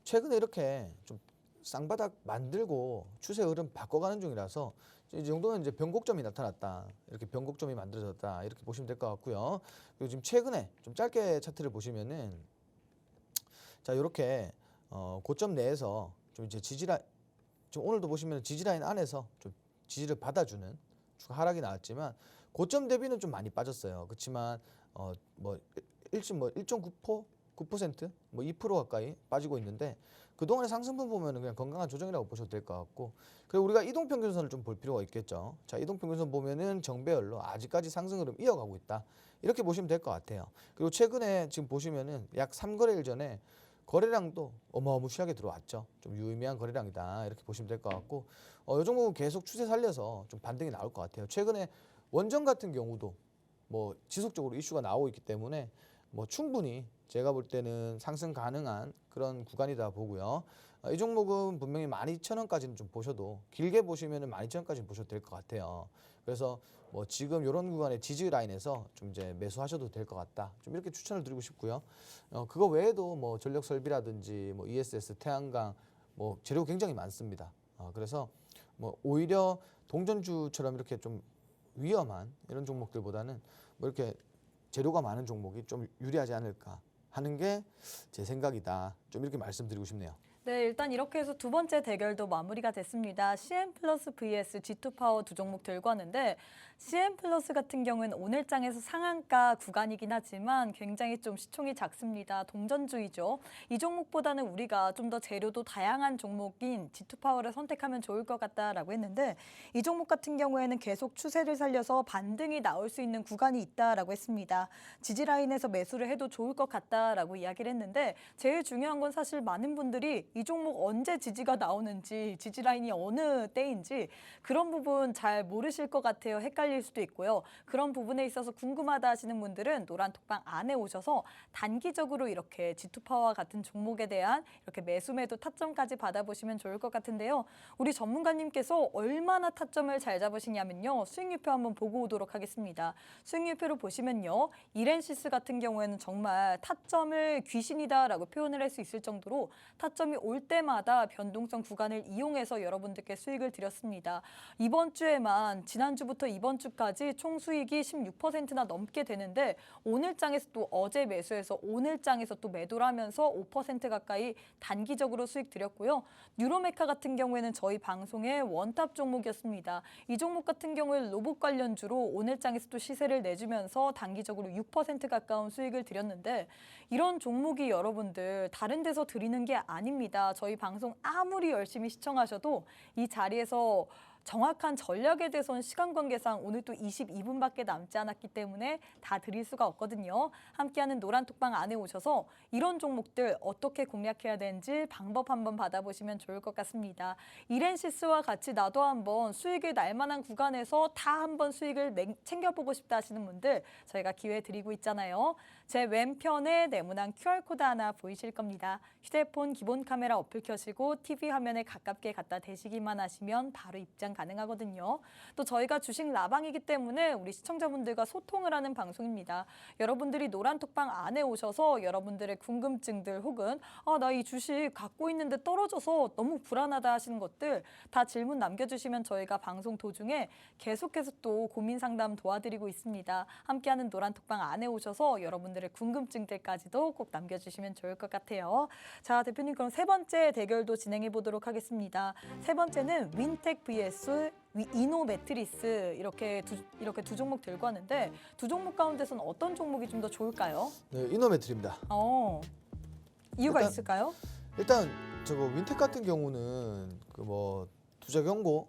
최근에 이렇게 좀 쌍바닥 만들고 추세 흐름 바꿔가는 중이라서 이 정도는 이제 변곡점이 나타났다. 이렇게 변곡점이 만들어졌다. 이렇게 보시면 될 것 같고요. 그리고 지금 최근에 좀 짧게 차트를 보시면은 자 이렇게 고점 내에서 좀 이제 지지라인 지금 오늘도 보시면 지지라인 안에서 좀 지지를 받아주는 추가 하락이 나왔지만 고점 대비는 좀 많이 빠졌어요. 그렇지만 뭐 일시 뭐 1.9%, 9%, 뭐 2% 가까이 빠지고 있는데 그동안의 상승분 보면은 그냥 건강한 조정이라고 보셔도 될 것 같고 그리고 우리가 이동평균선을 좀 볼 필요가 있겠죠. 자 이동평균선 보면은 정배열로 아직까지 상승 흐름 이어가고 있다. 이렇게 보시면 될 것 같아요. 그리고 최근에 지금 보시면은 약 3거래일 전에 거래량도 어마무시하게 들어왔죠. 좀 유의미한 거래량이다. 이렇게 보시면 될 것 같고 이 종목은 계속 추세 살려서 좀 반등이 나올 것 같아요. 최근에 원전 같은 경우도 뭐 지속적으로 이슈가 나오고 있기 때문에 뭐 충분히 제가 볼 때는 상승 가능한 그런 구간이다 보고요. 이 종목은 분명히 12,000원까지는 좀 보셔도 길게 보시면은 12,000원까지는 보셔도 될 것 같아요. 그래서 뭐 지금 이런 구간의 지지 라인에서 좀 이제 매수하셔도 될 것 같다. 좀 이렇게 추천을 드리고 싶고요. 그거 외에도 뭐 전력 설비라든지 뭐 ESS, 태양광 뭐 재료 굉장히 많습니다. 그래서 뭐 오히려 동전주처럼 이렇게 좀 위험한 이런 종목들보다는 뭐 이렇게 재료가 많은 종목이 좀 유리하지 않을까 하는 게 제 생각이다. 좀 이렇게 말씀드리고 싶네요. 네, 일단 이렇게 해서 두 번째 대결도 마무리가 됐습니다. CN 플러스 vs G2파워 두 종목 들고 왔는데 CN 플러스 같은 경우는 오늘 장에서 상한가 구간이긴 하지만 굉장히 좀 시총이 작습니다. 동전주의죠. 이 종목보다는 우리가 좀 더 재료도 다양한 종목인 G2파워를 선택하면 좋을 것 같다라고 했는데 이 종목 같은 경우에는 계속 추세를 살려서 반등이 나올 수 있는 구간이 있다라고 했습니다. 지지라인에서 매수를 해도 좋을 것 같다라고 이야기를 했는데 제일 중요한 건 사실 많은 분들이 이 종목 언제 지지가 나오는지 지지라인이 어느 때인지 그런 부분 잘 모르실 것 같아요. 헷갈릴 수도 있고요. 그런 부분에 있어서 궁금하다 하시는 분들은 노란톡방 안에 오셔서 단기적으로 이렇게 G2파워와 같은 종목에 대한 이렇게 매수매도 타점까지 받아보시면 좋을 것 같은데요. 우리 전문가님께서 얼마나 타점을 잘 잡으시냐면요. 수익률표 한번 보고 오도록 하겠습니다. 수익률표를 보시면요. 이렌시스 같은 경우에는 정말 타점을 귀신이다라고 표현을 할 수 있을 정도로 타점이 올 때마다 변동성 구간을 이용해서 여러분들께 수익을 드렸습니다. 이번 주에만 지난주부터 이번 주까지 총 수익이 16%나 넘게 되는데 오늘 장에서 또 어제 매수해서 오늘 장에서 또 매도를 하면서 5% 가까이 단기적으로 수익 드렸고요. 뉴로메카 같은 경우에는 저희 방송의 원탑 종목이었습니다. 이 종목 같은 경우에 로봇 관련주로 오늘 장에서 또 시세를 내주면서 단기적으로 6% 가까운 수익을 드렸는데 이런 종목이 여러분들 다른 데서 드리는 게 아닙니다. 저희 방송 아무리 열심히 시청하셔도 이 자리에서 정확한 전략에 대해서는 시간 관계상 오늘 또 22분밖에 남지 않았기 때문에 다 드릴 수가 없거든요. 함께하는 노란톡방 안에 오셔서 이런 종목들 어떻게 공략해야 되는지 방법 한번 받아보시면 좋을 것 같습니다. 이렌시스와 같이 나도 한번 수익을 날 만한 구간에서 다 한번 수익을 챙겨보고 싶다 하시는 분들 저희가 기회 드리고 있잖아요. 제 왼편에 네모난 QR코드 하나 보이실 겁니다. 휴대폰 기본 카메라 어플 켜시고 TV 화면에 가깝게 갖다 대시기만 하시면 바로 입장 가능하거든요. 또 저희가 주식 라방이기 때문에 우리 시청자분들과 소통을 하는 방송입니다. 여러분들이 노란톡방 안에 오셔서 여러분들의 궁금증들 혹은 나 이 주식 갖고 있는데 떨어져서 너무 불안하다 하시는 것들 다 질문 남겨주시면 저희가 방송 도중에 계속해서 또 고민 상담 도와드리고 있습니다. 함께하는 노란톡방 안에 오셔서 여러분들의 궁금증들까지도 꼭 남겨주시면 좋을 것 같아요. 자, 대표님 그럼 세 번째 대결도 진행해 보도록 하겠습니다. 세 번째는 윈텍 vs 이노매트리스 이렇게 두 종목 들고 왔는데 두 종목 가운데서는 어떤 종목이 좀 더 좋을까요? 네, 이노매트리입니다. 이유가 일단- 있을까요? 일단 저거 윈텍 같은 경우는 그 뭐 투자 경고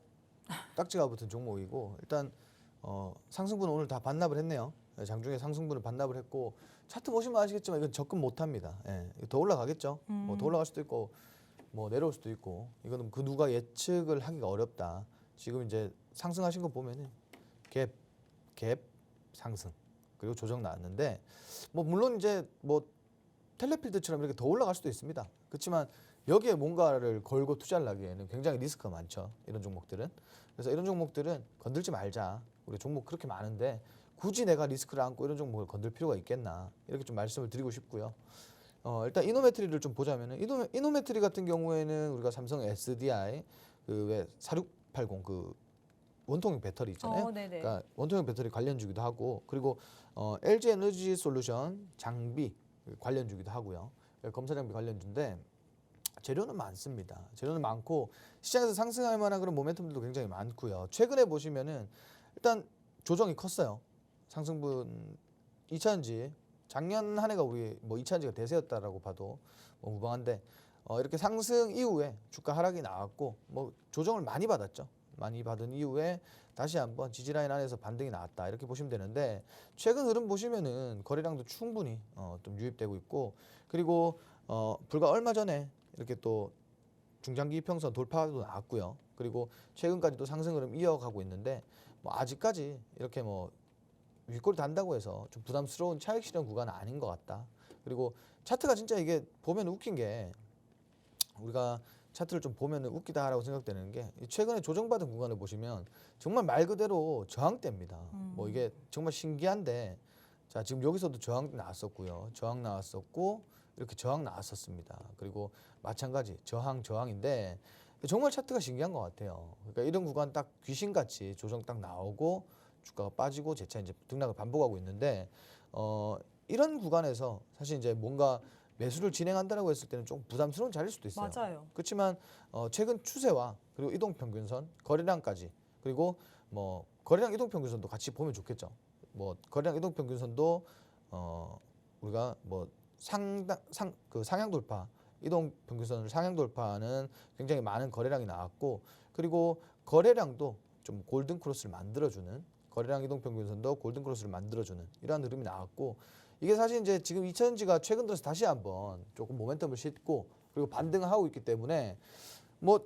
딱지가 붙은 종목이고 일단 상승분은 오늘 다 반납을 했네요. 장중에 상승분을 반납을 했고 차트 보시면 아시겠지만 이건 접근 못합니다. 예, 더 올라가겠죠. 뭐 더 올라갈 수도 있고 뭐 내려올 수도 있고 이거는 그 누가 예측을 하기가 어렵다. 지금 이제 상승하신 거 보면은 갭 상승 그리고 조정 나왔는데 뭐 물론 이제 뭐 텔레필드처럼 이렇게 더 올라갈 수도 있습니다. 그렇지만 여기에 뭔가를 걸고 투자를 하기에는 굉장히 리스크가 많죠. 이런 종목들은. 그래서 이런 종목들은 건들지 말자. 우리 종목 그렇게 많은데 굳이 내가 리스크를 안고 이런 종목을 건들 필요가 있겠나. 이렇게 좀 말씀을 드리고 싶고요. 일단 이노매트리를 좀 보자면은 이노매트리 같은 경우에는 우리가 삼성 SDI 그 왜 4680 그 원통형 배터리 있잖아요. 네네. 그러니까 원통형 배터리 관련주기도 하고 그리고 LG 에너지 솔루션 장비 관련주기도 하고요. 검사 장비 관련주인데 재료는 많습니다. 재료는 많고 시장에서 상승할 만한 그런 모멘텀들도 굉장히 많고요. 최근에 보시면은 일단 조정이 컸어요. 상승분 2차전지 작년 한 해가 우리 뭐 2차전지가 대세였다라고 봐도 뭐 무방한데 이렇게 상승 이후에 주가 하락이 나왔고 뭐 조정을 많이 받았죠. 많이 받은 이후에 다시 한번 지지라인 안에서 반등이 나왔다 이렇게 보시면 되는데 최근 흐름 보시면은 거래량도 충분히 좀 유입되고 있고 그리고 불과 얼마 전에 이렇게 또 중장기 이평선 돌파도 나왔고요. 그리고 최근까지도 상승 흐름 이어가고 있는데 뭐 아직까지 이렇게 뭐 윗골 단다고 해서 좀 부담스러운 차익 실현 구간은 아닌 것 같다. 그리고 차트가 진짜 이게 보면 웃긴 게 우리가 차트를 좀 보면 웃기다라고 생각되는 게 최근에 조정받은 구간을 보시면 정말 말 그대로 저항대입니다. 뭐 이게 정말 신기한데 자 지금 여기서도 저항 나왔었고요. 저항 나왔었고 이렇게 저항 나왔었습니다. 그리고 마찬가지 저항인데 정말 차트가 신기한 것 같아요. 그러니까 이런 구간 딱 귀신같이 조정 딱 나오고 주가가 빠지고 재차 이제 등락을 반복하고 있는데 이런 구간에서 사실 이제 뭔가 매수를 진행한다라고 했을 때는 좀 부담스러운 자리일 수도 있어요. 맞아요. 그렇지만 최근 추세와 그리고 이동평균선, 거래량까지 그리고 뭐 거래량 이동평균선도 같이 보면 좋겠죠. 뭐 거래량 이동평균선도 우리가 뭐 상향 돌파, 이동평균선을 상향 돌파하는 굉장히 많은 거래량이 나왔고 그리고 거래량도 좀 골든 크로스를 만들어주는 거래량 이동평균선도 골든 크로스를 만들어주는 이러한 흐름이 나왔고 이게 사실 이제 지금 2차전지가 최근 들어서 다시 한번 조금 모멘텀을 싣고 그리고 반등을 하고 있기 때문에 뭐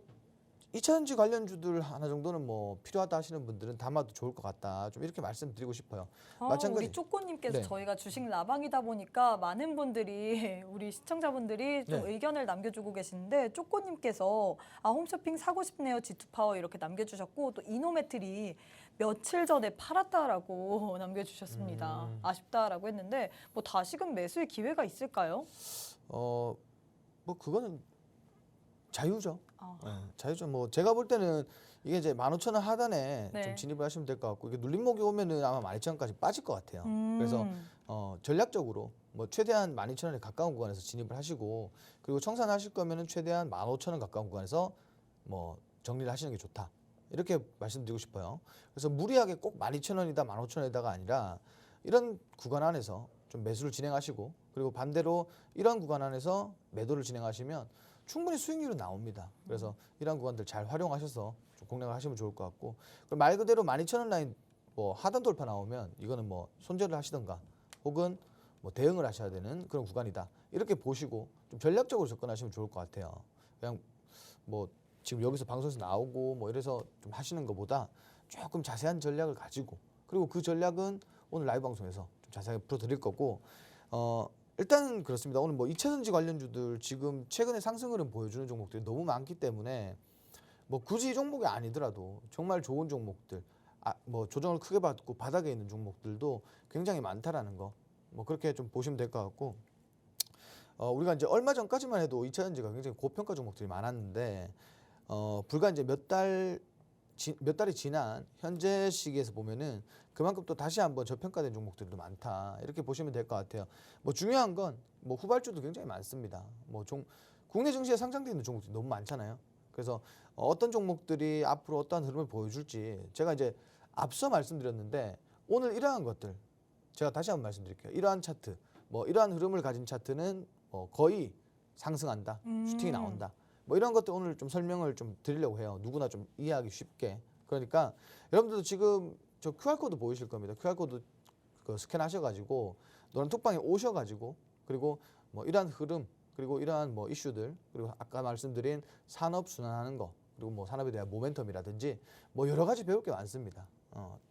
2차전지 관련주들 하나 정도는 뭐 필요하다 하시는 분들은 담아도 좋을 것 같다. 좀 이렇게 말씀드리고 싶어요. 마찬가지. 우리 쪼꼬님께서 네. 저희가 주식 라방이다 보니까 많은 분들이 우리 시청자분들이 좀 네. 의견을 남겨주고 계시는데 쪼꼬님께서 홈쇼핑 사고 싶네요 G2파워 이렇게 남겨주셨고 또 이노매트리 며칠 전에 팔았다라고 남겨주셨습니다. 아쉽다라고 했는데 뭐 다시금 매수의 기회가 있을까요? 뭐 그거는 자유죠. 아. 네, 자유죠. 뭐 제가 볼 때는 이게 이제 15,000원 하단에 네. 좀 진입을 하시면 될 것 같고 이게 눌림목이 오면은 아마 12,000원까지 빠질 것 같아요. 그래서 전략적으로 뭐 최대한 12,000원에 가까운 구간에서 진입을 하시고 그리고 청산하실 거면은 최대한 15,000원 가까운 구간에서 뭐 정리를 하시는 게 좋다. 이렇게 말씀드리고 싶어요. 그래서 무리하게 꼭 12,000원이다 15,000원이다가 아니라 이런 구간 안에서 좀 매수를 진행하시고 그리고 반대로 이런 구간 안에서 매도를 진행하시면 충분히 수익률은 나옵니다. 그래서 이런 구간들 잘 활용하셔서 좀 공략을 하시면 좋을 것 같고 그리고 말 그대로 12,000원 라인 뭐 하단 돌파 나오면 이거는 뭐 손절을 하시던가 혹은 뭐 대응을 하셔야 되는 그런 구간이다. 이렇게 보시고 좀 전략적으로 접근하시면 좋을 것 같아요. 그냥 뭐 지금 여기서 방송에서 나오고 뭐 이래서 좀 하시는 것보다 조금 자세한 전략을 가지고 그리고 그 전략은 오늘 라이브 방송에서 좀 자세하게 풀어드릴 거고 일단은 그렇습니다. 오늘 뭐 2차전지 관련주들 지금 최근에 상승 흐름 보여주는 종목들이 너무 많기 때문에 뭐 굳이 이 종목이 아니더라도 정말 좋은 종목들, 뭐 조정을 크게 받고 바닥에 있는 종목들도 굉장히 많다라는 거, 뭐 그렇게 좀 보시면 될 것 같고, 우리가 이제 얼마 전까지만 해도 2차전지가 굉장히 고평가 종목들이 많았는데, 불과 이제 몇 달이 지난 현재 시기에서 보면은 그만큼 또 다시 한번 저평가된 종목들도 많다, 이렇게 보시면 될 것 같아요. 뭐 중요한 건 뭐 후발주도 굉장히 많습니다. 뭐 국내 증시에 상장되어 있는 종목들이 너무 많잖아요. 그래서 어떤 종목들이 앞으로 어떠한 흐름을 보여줄지 제가 이제 앞서 말씀드렸는데, 오늘 이러한 것들 제가 다시 한번 말씀드릴게요. 이러한 차트, 뭐 이러한 흐름을 가진 차트는 거의 상승한다, 슈팅이 나온다, 뭐 이런 것들 오늘 좀 설명을 좀 드리려고 해요. 누구나 좀 이해하기 쉽게. 그러니까 여러분들도 지금 저 QR코드 보이실 겁니다. QR코드 스캔하셔가지고 노란톡방에 오셔가지고, 그리고 뭐 이러한 흐름, 그리고 이러한 뭐 이슈들, 그리고 아까 말씀드린 산업 순환하는 거, 그리고 뭐 산업에 대한 모멘텀이라든지 뭐 여러 가지 배울 게 많습니다.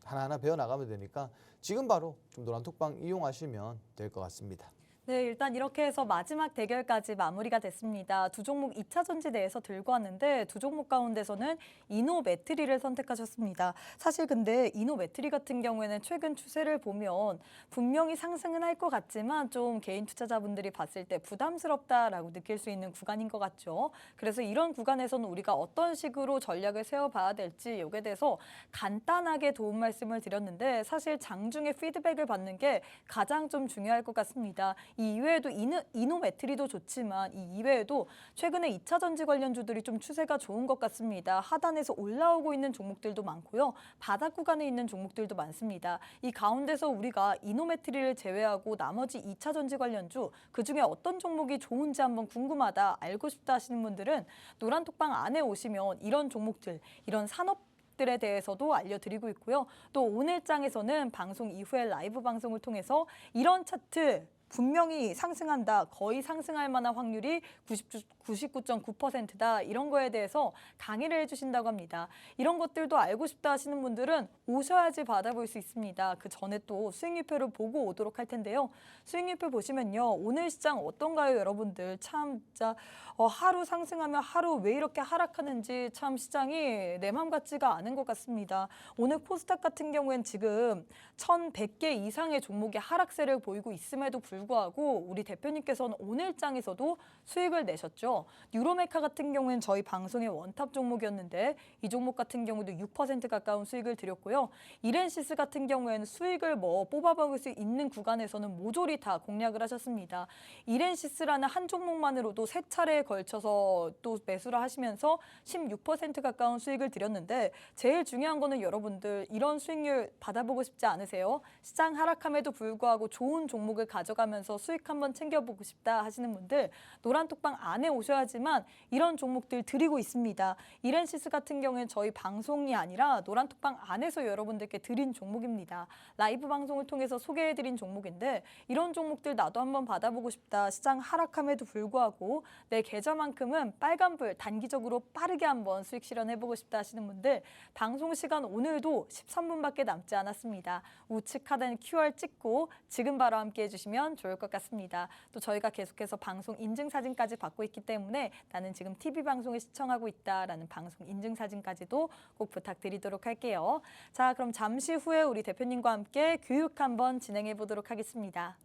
하나하나 배워 나가면 되니까 지금 바로 좀 노란톡방 이용하시면 될 것 같습니다. 네, 일단 이렇게 해서 마지막 대결까지 마무리가 됐습니다. 두 종목 2차 전지 내에서 들고 왔는데 두 종목 가운데서는 이노매트리를 선택하셨습니다. 사실 근데 이노매트리 같은 경우에는 최근 추세를 보면 분명히 상승은 할 것 같지만 좀 개인 투자자분들이 봤을 때 부담스럽다라고 느낄 수 있는 구간인 것 같죠. 그래서 이런 구간에서는 우리가 어떤 식으로 전략을 세워봐야 될지 여기에 대해서 간단하게 도움 말씀을 드렸는데, 사실 장중에 피드백을 받는 게 가장 좀 중요할 것 같습니다. 이 이외에도 이노매트리도 좋지만 이 이외에도 최근에 2차 전지 관련주들이 좀 추세가 좋은 것 같습니다. 하단에서 올라오고 있는 종목들도 많고요. 바닥 구간에 있는 종목들도 많습니다. 이 가운데서 우리가 이노매트리를 제외하고 나머지 2차 전지 관련주, 그중에 어떤 종목이 좋은지 한번 궁금하다, 알고 싶다 하시는 분들은 노란톡방 안에 오시면 이런 종목들, 이런 산업들에 대해서도 알려드리고 있고요. 또 오늘 장에서는 방송 이후에 라이브 방송을 통해서 이런 차트 분명히 상승한다, 거의 상승할 만한 확률이 99.9%다, 이런 거에 대해서 강의를 해주신다고 합니다. 이런 것들도 알고 싶다 하시는 분들은 오셔야지 받아볼 수 있습니다. 그 전에 또 수익률표를 보고 오도록 할 텐데요. 수익률표 보시면요, 오늘 시장 어떤가요, 여러분들? 참 진짜 하루 상승하면 하루 왜 이렇게 하락하는지 참 시장이 내 맘 같지가 않은 것 같습니다. 오늘 코스닥 같은 경우엔 지금 1,100개 이상의 종목이 하락세를 보이고 있음에도 불구하고 우리 대표님께서는 오늘 장에서도 수익을 내셨죠. 뉴로메카 같은 경우엔 저희 방송의 원탑 종목이었는데 이 종목 같은 경우도 6% 가까운 수익을 드렸고요. 이렌시스 같은 경우에는 수익을 뽑아먹을 수 있는 구간에서는 모조리 다 공략을 하셨습니다. 이렌시스라는 한 종목만으로도 3차례에 걸쳐서 또 매수를 하시면서 16% 가까운 수익을 드렸는데, 제일 중요한 거는 여러분들 이런 수익률 받아보고 싶지 않으세요? 시장 하락함에도 불구하고 좋은 종목을 가져가면서 수익 한번 챙겨보고 싶다 하시는 분들, 노란톡방 안에 오셔야지만 이런 종목들 드리고 있습니다. 이렌시스 같은 경우는 저희 방송이 아니라 노란톡방 안에서 여러분들께 드린 종목입니다. 라이브 방송을 통해서 소개해드린 종목인데, 이런 종목들 나도 한번 받아보고 싶다, 시장 하락함에도 불구하고 내 계좌만큼은 빨간불 단기적으로 빠르게 한번 수익 실현해보고 싶다 하시는 분들, 방송 시간 오늘도 13분밖에 남지 않았습니다. 우측 하단 QR 찍고 지금 바로 함께 해주시면 좋을 것 같습니다. 또 저희가 계속해서 방송 인증사진까지 받고 있기 때문에 나는 지금 TV 방송을 시청하고 있다라는 방송 인증사진까지도 꼭 부탁드리도록 할게요. 자, 그럼 잠시 후에 우리 대표님과 함께 교육 한번 진행해 보도록 하겠습니다.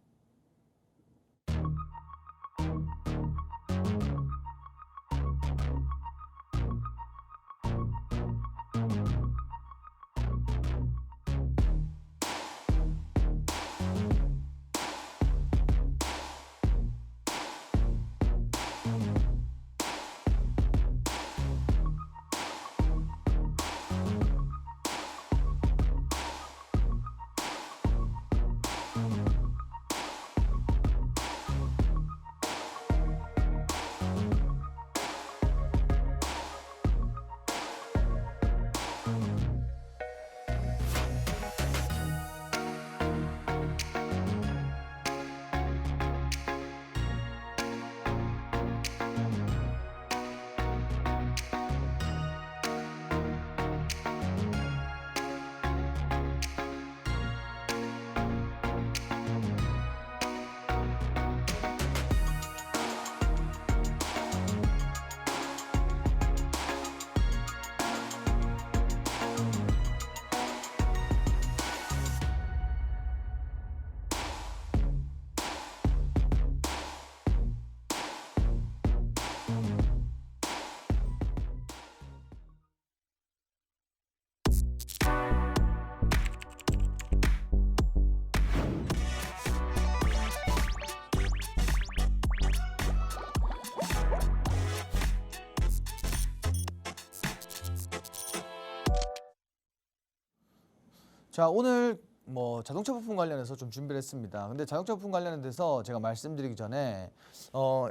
자, 오늘 뭐 자동차 부품 관련해서 좀 준비를 했습니다. 근데 자동차 부품 관련해서 제가 말씀드리기 전에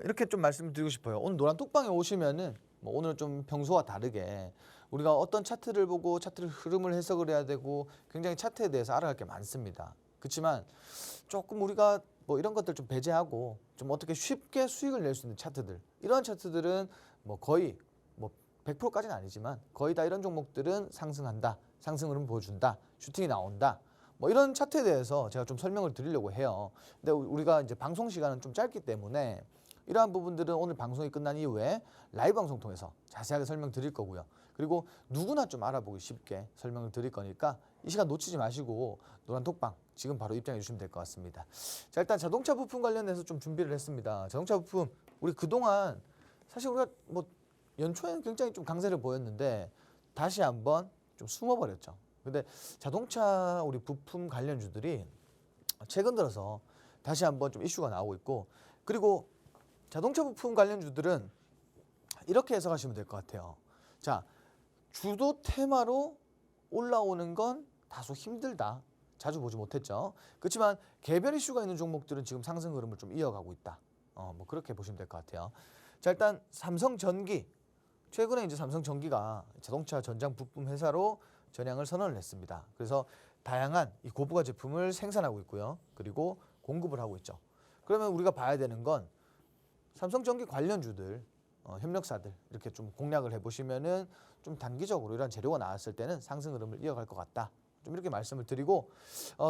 이렇게 좀 말씀드리고 싶어요. 오늘 노란 톡방에 오시면은 뭐 오늘 좀 평소와 다르게 우리가 어떤 차트를 보고 차트를 흐름을 해석을 해야 되고 굉장히 차트에 대해서 알아갈 게 많습니다. 그렇지만 조금 우리가 뭐 이런 것들 좀 배제하고 좀 어떻게 쉽게 수익을 낼 수 있는 차트들, 이러한 차트들은 뭐 거의 뭐 100%까지는 아니지만 거의 다 이런 종목들은 상승한다, 상승 흐름 보여준다, 슈팅이 나온다, 뭐 이런 차트에 대해서 제가 좀 설명을 드리려고 해요. 근데 우리가 이제 방송 시간은 좀 짧기 때문에 이러한 부분들은 오늘 방송이 끝난 이후에 라이브 방송 통해서 자세하게 설명드릴 거고요. 그리고 누구나 좀 알아보기 쉽게 설명을 드릴 거니까 이 시간 놓치지 마시고 노란 톡방 지금 바로 입장해 주시면 될 것 같습니다. 자, 일단 자동차 부품 관련해서 좀 준비를 했습니다. 자동차 부품 우리 그동안 사실 우리가 뭐 연초에는 굉장히 좀 강세를 보였는데 다시 한번 좀 숨어버렸죠. 근데 자동차 우리 부품 관련주들이 최근 들어서 다시 한번 좀 이슈가 나오고 있고, 그리고 자동차 부품 관련주들은 이렇게 해석하시면 될 것 같아요. 자, 주도 테마로 올라오는 건 다소 힘들다. 자주 보지 못했죠. 그렇지만 개별 이슈가 있는 종목들은 지금 상승 흐름을 좀 이어가고 있다. 뭐 그렇게 보시면 될 것 같아요. 자, 일단 삼성전기. 최근에 이제 삼성전기가 자동차 전장 부품 회사로 전향을 선언을 했습니다. 그래서 다양한 이 고부가 제품을 생산하고 있고요. 그리고 공급을 하고 있죠. 그러면 우리가 봐야 되는 건 삼성전기 관련주들, 협력사들 이렇게 좀 공략을 해보시면은 좀 단기적으로 이런 재료가 나왔을 때는 상승 흐름을 이어갈 것 같다. 좀 이렇게 말씀을 드리고,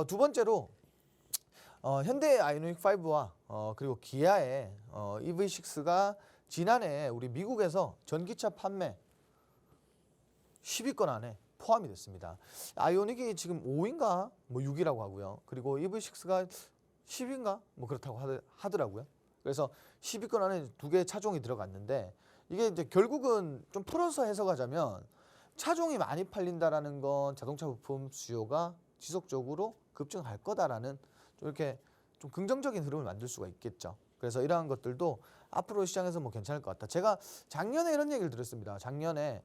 두 번째로 현대 아이오닉 5와 그리고 기아의 EV6가 지난해 우리 미국에서 전기차 판매 10위권 안에 포함이 됐습니다. 아이오닉이 지금 5위인가 뭐 6위라고 하고요. 그리고 EV6가 10위인가 뭐 그렇다고 하더라고요. 그래서 10위권 안에 두 개의 차종이 들어갔는데, 이게 이제 결국은 좀 풀어서 해석하자면 차종이 많이 팔린다라는 건 자동차 부품 수요가 지속적으로 급증할 거다라는 좀 이렇게 좀 긍정적인 흐름을 만들 수가 있겠죠. 그래서 이러한 것들도 앞으로 시장에서 뭐 괜찮을 것 같다. 제가 작년에 이런 얘기를 드렸습니다. 작년에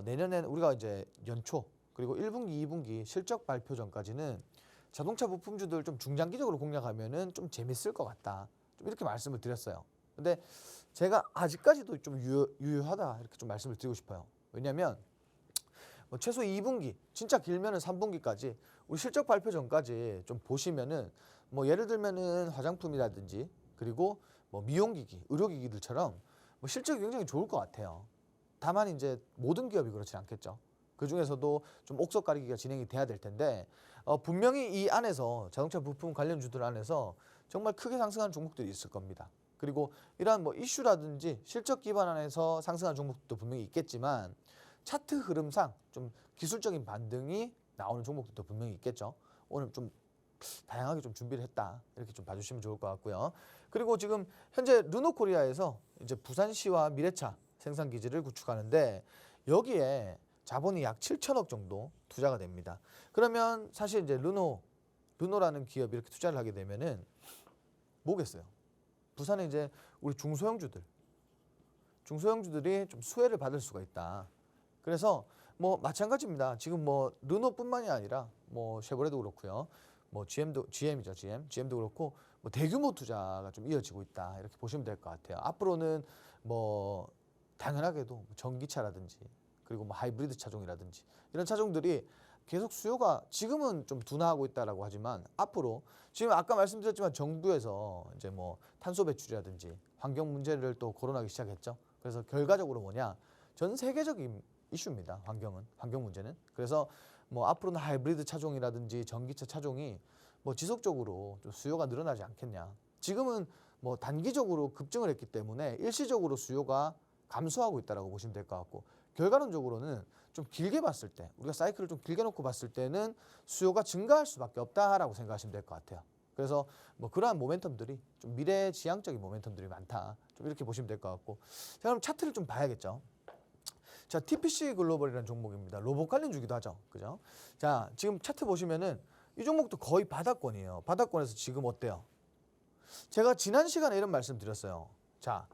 내년에 우리가 이제 연초 그리고 1분기, 2분기 실적 발표 전까지는 자동차 부품주들 좀 중장기적으로 공략하면은 좀 재밌을 것 같다. 좀 이렇게 말씀을 드렸어요. 근데 제가 아직까지도 좀 유효하다 이렇게 좀 말씀을 드리고 싶어요. 왜냐하면 뭐 최소 2분기, 진짜 길면은 3분기까지 우리 실적 발표 전까지 좀 보시면은 뭐 예를 들면은 화장품이라든지 그리고 뭐 미용기기, 의료기기들처럼 뭐 실적이 굉장히 좋을 것 같아요. 다만 이제 모든 기업이 그렇지 않겠죠. 그 중에서도 좀 옥석 가리기가 진행이 돼야 될 텐데 분명히 이 안에서 자동차 부품 관련주들 안에서 정말 크게 상승하는 종목들이 있을 겁니다. 그리고 이러한 뭐 이슈라든지 실적 기반 안에서 상승하는 종목들도 분명히 있겠지만 차트 흐름상 좀 기술적인 반등이 나오는 종목들도 분명히 있겠죠. 오늘 좀 다양하게 좀 준비를 했다. 이렇게 좀 봐주시면 좋을 것 같고요. 그리고 지금 현재 르노코리아에서 이제 부산시와 미래차 생산 기지를 구축하는데 여기에 자본이 약 7천억 정도 투자가 됩니다. 그러면 사실 이제 르노라는 기업이 이렇게 투자를 하게 되면은 뭐겠어요? 부산에 이제 우리 중소형주들이 좀 수혜를 받을 수가 있다. 그래서 뭐 마찬가지입니다. 지금 뭐 르노뿐만이 아니라 뭐 쉐보레도 그렇고요. 뭐 GM도 그렇고 뭐 대규모 투자가 좀 이어지고 있다. 이렇게 보시면 될 것 같아요. 앞으로는 뭐 당연하게도 전기차라든지 그리고 뭐 하이브리드 차종이라든지 이런 차종들이 계속 수요가 지금은 좀 둔화하고 있다라고 하지만 앞으로 지금 아까 말씀드렸지만 정부에서 이제 뭐 탄소 배출이라든지 환경 문제를 또 거론하기 시작했죠. 그래서 결과적으로 뭐냐, 전 세계적인 이슈입니다. 환경 문제는. 그래서 뭐 앞으로는 하이브리드 차종이라든지 전기차 차종이 뭐 지속적으로 좀 수요가 늘어나지 않겠냐. 지금은 뭐 단기적으로 급증을 했기 때문에 일시적으로 수요가 감소하고 있다라고 보시면 될 것 같고, 결과론적으로는 좀 길게 봤을 때 우리가 사이클을 좀 길게 놓고 봤을 때는 수요가 증가할 수밖에 없다라고 생각하시면 될 것 같아요. 그래서 뭐 그러한 모멘텀들이 좀 미래지향적인 모멘텀들이 많다. 좀 이렇게 보시면 될 것 같고, 자, 그럼 차트를 좀 봐야겠죠. 자, TPC 글로벌이라는 종목입니다. 로봇 관련주기도 하죠. 그죠? 자, 지금 차트 보시면은 이 종목도 거의 바닥권이에요. 바닥권에서 지금 어때요? 제가 지난 시간에 이런 말씀 드렸어요. 자,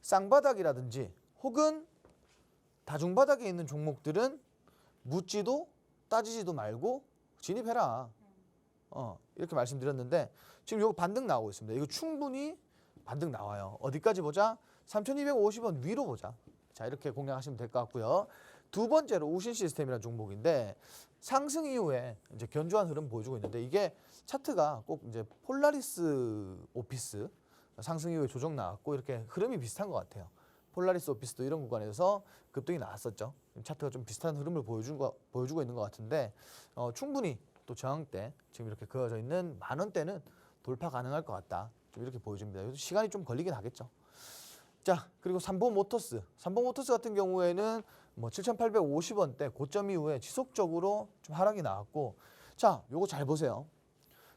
쌍바닥이라든지 혹은 다중바닥에 있는 종목들은 묻지도 따지지도 말고 진입해라. 이렇게 말씀드렸는데 지금 요거 반등 나오고 있습니다. 이거 충분히 반등 나와요. 어디까지 보자? 3,250원 위로 보자. 자, 이렇게 공략하시면 될 것 같고요. 두 번째로 우신 시스템이라는 종목인데 상승 이후에 이제 견조한 흐름 보여주고 있는데 이게 차트가 꼭 이제 폴라리스 오피스 상승 이후에 조정 나왔고 이렇게 흐름이 비슷한 것 같아요. 폴라리스 오피스도 이런 구간에서 급등이 나왔었죠. 차트가 좀 비슷한 흐름을 보여주고 있는 것 같은데 충분히 또 저항대 지금 이렇게 그어져 있는 10,000원대는 돌파 가능할 것 같다. 좀 이렇게 보여줍니다. 시간이 좀 걸리긴 하겠죠. 자, 그리고 삼보모터스 같은 경우에는 뭐 7,850원대 고점 이후에 지속적으로 좀 하락이 나왔고, 자, 요거 잘 보세요.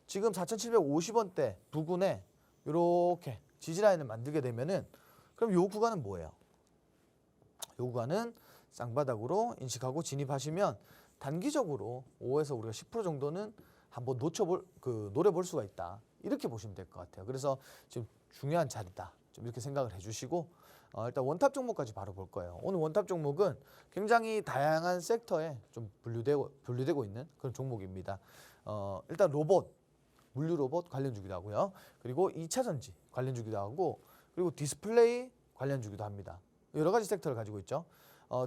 지금 4,750원대 부근에 이렇게 지지라인을 만들게 되면은 그럼 요 구간은 뭐예요? 요 구간은 쌍바닥으로 인식하고 진입하시면 단기적으로 5에서 우리가 10% 정도는 한번 노려볼 수가 있다. 이렇게 보시면 될 것 같아요. 그래서 지금 중요한 자리다. 좀 이렇게 생각을 해주시고 일단 원탑 종목까지 바로 볼 거예요. 오늘 원탑 종목은 굉장히 다양한 섹터에 좀 분류되고 있는 그런 종목입니다. 일단 물류 로봇 관련주기도 하고요. 그리고 2차 전지 관련주기도 하고 그리고 디스플레이 관련주기도 합니다. 여러 가지 섹터를 가지고 있죠.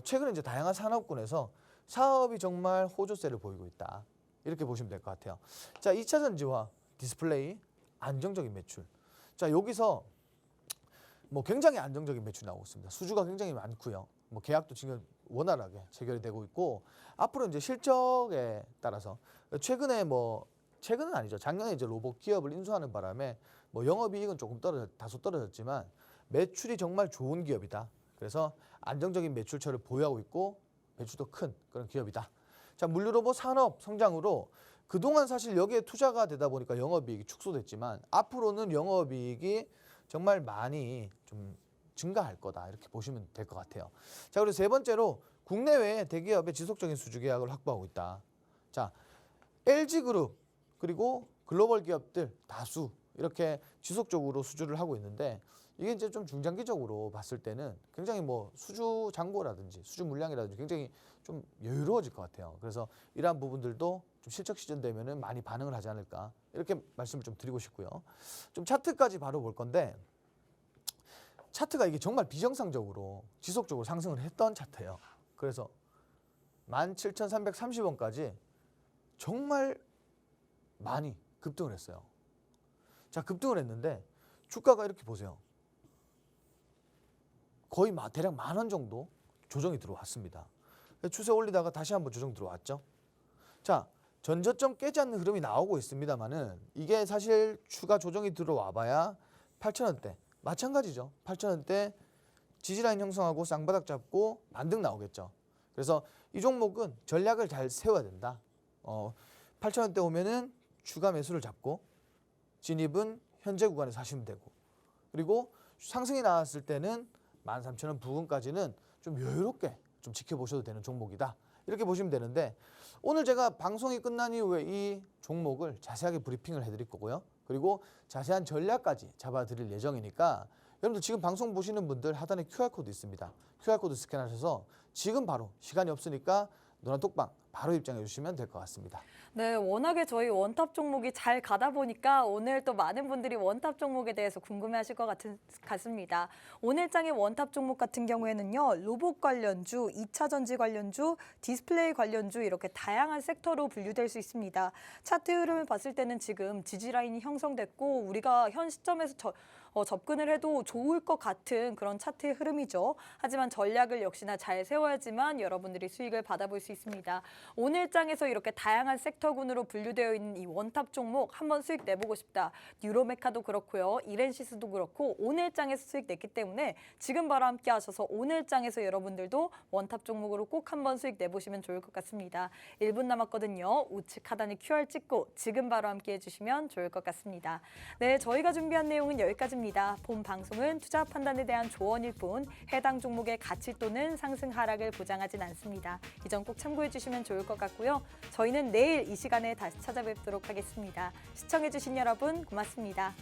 최근에 이제 다양한 산업군에서 사업이 정말 호조세를 보이고 있다. 이렇게 보시면 될 것 같아요. 자, 2차 전지와 디스플레이 안정적인 매출. 자, 여기서 뭐 굉장히 안정적인 매출이 나오고 있습니다. 수주가 굉장히 많고요. 뭐 계약도 지금 원활하게 체결이 되고 있고 앞으로 이제 실적에 따라서 최근은 아니죠. 작년에 이제 로봇 기업을 인수하는 바람에 뭐 영업이익은 조금 다소 떨어졌지만 매출이 정말 좋은 기업이다. 그래서 안정적인 매출처를 보유하고 있고 매출도 큰 그런 기업이다. 자, 물류로봇 산업 성장으로 그동안 사실 여기에 투자가 되다 보니까 영업이익이 축소됐지만 앞으로는 영업이익이 정말 많이 좀 증가할 거다. 이렇게 보시면 될 것 같아요. 자, 그리고 세 번째로 국내외 대기업의 지속적인 수주 계약을 확보하고 있다. 자, LG그룹 그리고 글로벌 기업들 다수 이렇게 지속적으로 수주를 하고 있는데 이게 이제 좀 중장기적으로 봤을 때는 굉장히 뭐 수주 잔고라든지 수주 물량이라든지 굉장히 좀 여유로워질 것 같아요. 그래서 이러한 부분들도 좀 실적 시즌 되면은 많이 반응을 하지 않을까 이렇게 말씀을 좀 드리고 싶고요. 좀 차트까지 바로 볼 건데 차트가 이게 정말 비정상적으로 지속적으로 상승을 했던 차트예요. 그래서 17,330원까지 정말 많이 급등을 했어요. 자, 급등을 했는데 주가가 이렇게 보세요. 거의 대략 10,000원 정도 조정이 들어왔습니다. 추세 올리다가 다시 한번 조정 들어왔죠. 자, 전저점 깨지 않는 흐름이 나오고 있습니다만은 이게 사실 추가 조정이 들어와 봐야 8,000원대 마찬가지죠. 8,000원대 지지라인 형성하고 쌍바닥 잡고 반등 나오겠죠. 그래서 이 종목은 전략을 잘 세워야 된다. 8,000원대 오면은 추가 매수를 잡고 진입은 현재 구간에서 하시면 되고 그리고 상승이 나왔을 때는 13,000원 부근까지는 좀 여유롭게 좀 지켜보셔도 되는 종목이다. 이렇게 보시면 되는데 오늘 제가 방송이 끝난 이후에 이 종목을 자세하게 브리핑을 해드릴 거고요. 그리고 자세한 전략까지 잡아드릴 예정이니까 여러분들 지금 방송 보시는 분들 하단에 QR코드 있습니다. QR코드 스캔하셔서 지금 바로 시간이 없으니까 노란톡방 바로 입장해 주시면 될 것 같습니다. 네, 워낙에 저희 원탑 종목이 잘 가다 보니까 오늘 또 많은 분들이 원탑 종목에 대해서 궁금해하실 것 같습니다. 오늘 장의 원탑 종목 같은 경우에는요. 로봇 관련주, 2차 전지 관련주, 디스플레이 관련주 이렇게 다양한 섹터로 분류될 수 있습니다. 차트 흐름을 봤을 때는 지금 지지 라인이 형성됐고 우리가 현 시점에서 접근을 해도 좋을 것 같은 그런 차트의 흐름이죠. 하지만 전략을 역시나 잘 세워야지만 여러분들이 수익을 받아볼 수 있습니다. 오늘 장에서 이렇게 다양한 섹터군으로 분류되어 있는 이 원탑 종목 한번 수익 내보고 싶다. 뉴로메카도 그렇고요. 이렌시스도 그렇고 오늘 장에서 수익 냈기 때문에 지금 바로 함께 하셔서 오늘 장에서 여러분들도 원탑 종목으로 꼭 한번 수익 내보시면 좋을 것 같습니다. 1분 남았거든요. 우측 하단에 QR 찍고 지금 바로 함께 해주시면 좋을 것 같습니다. 네, 저희가 준비한 내용은 여기까지입니다. 본 방송은 투자 판단에 대한 조언일 뿐 해당 종목의 가치 또는 상승 하락을 보장하진 않습니다. 이 점 꼭 참고해 주시면 좋을 것 같고요. 저희는 내일 이 시간에 다시 찾아뵙도록 하겠습니다. 시청해 주신 여러분 고맙습니다.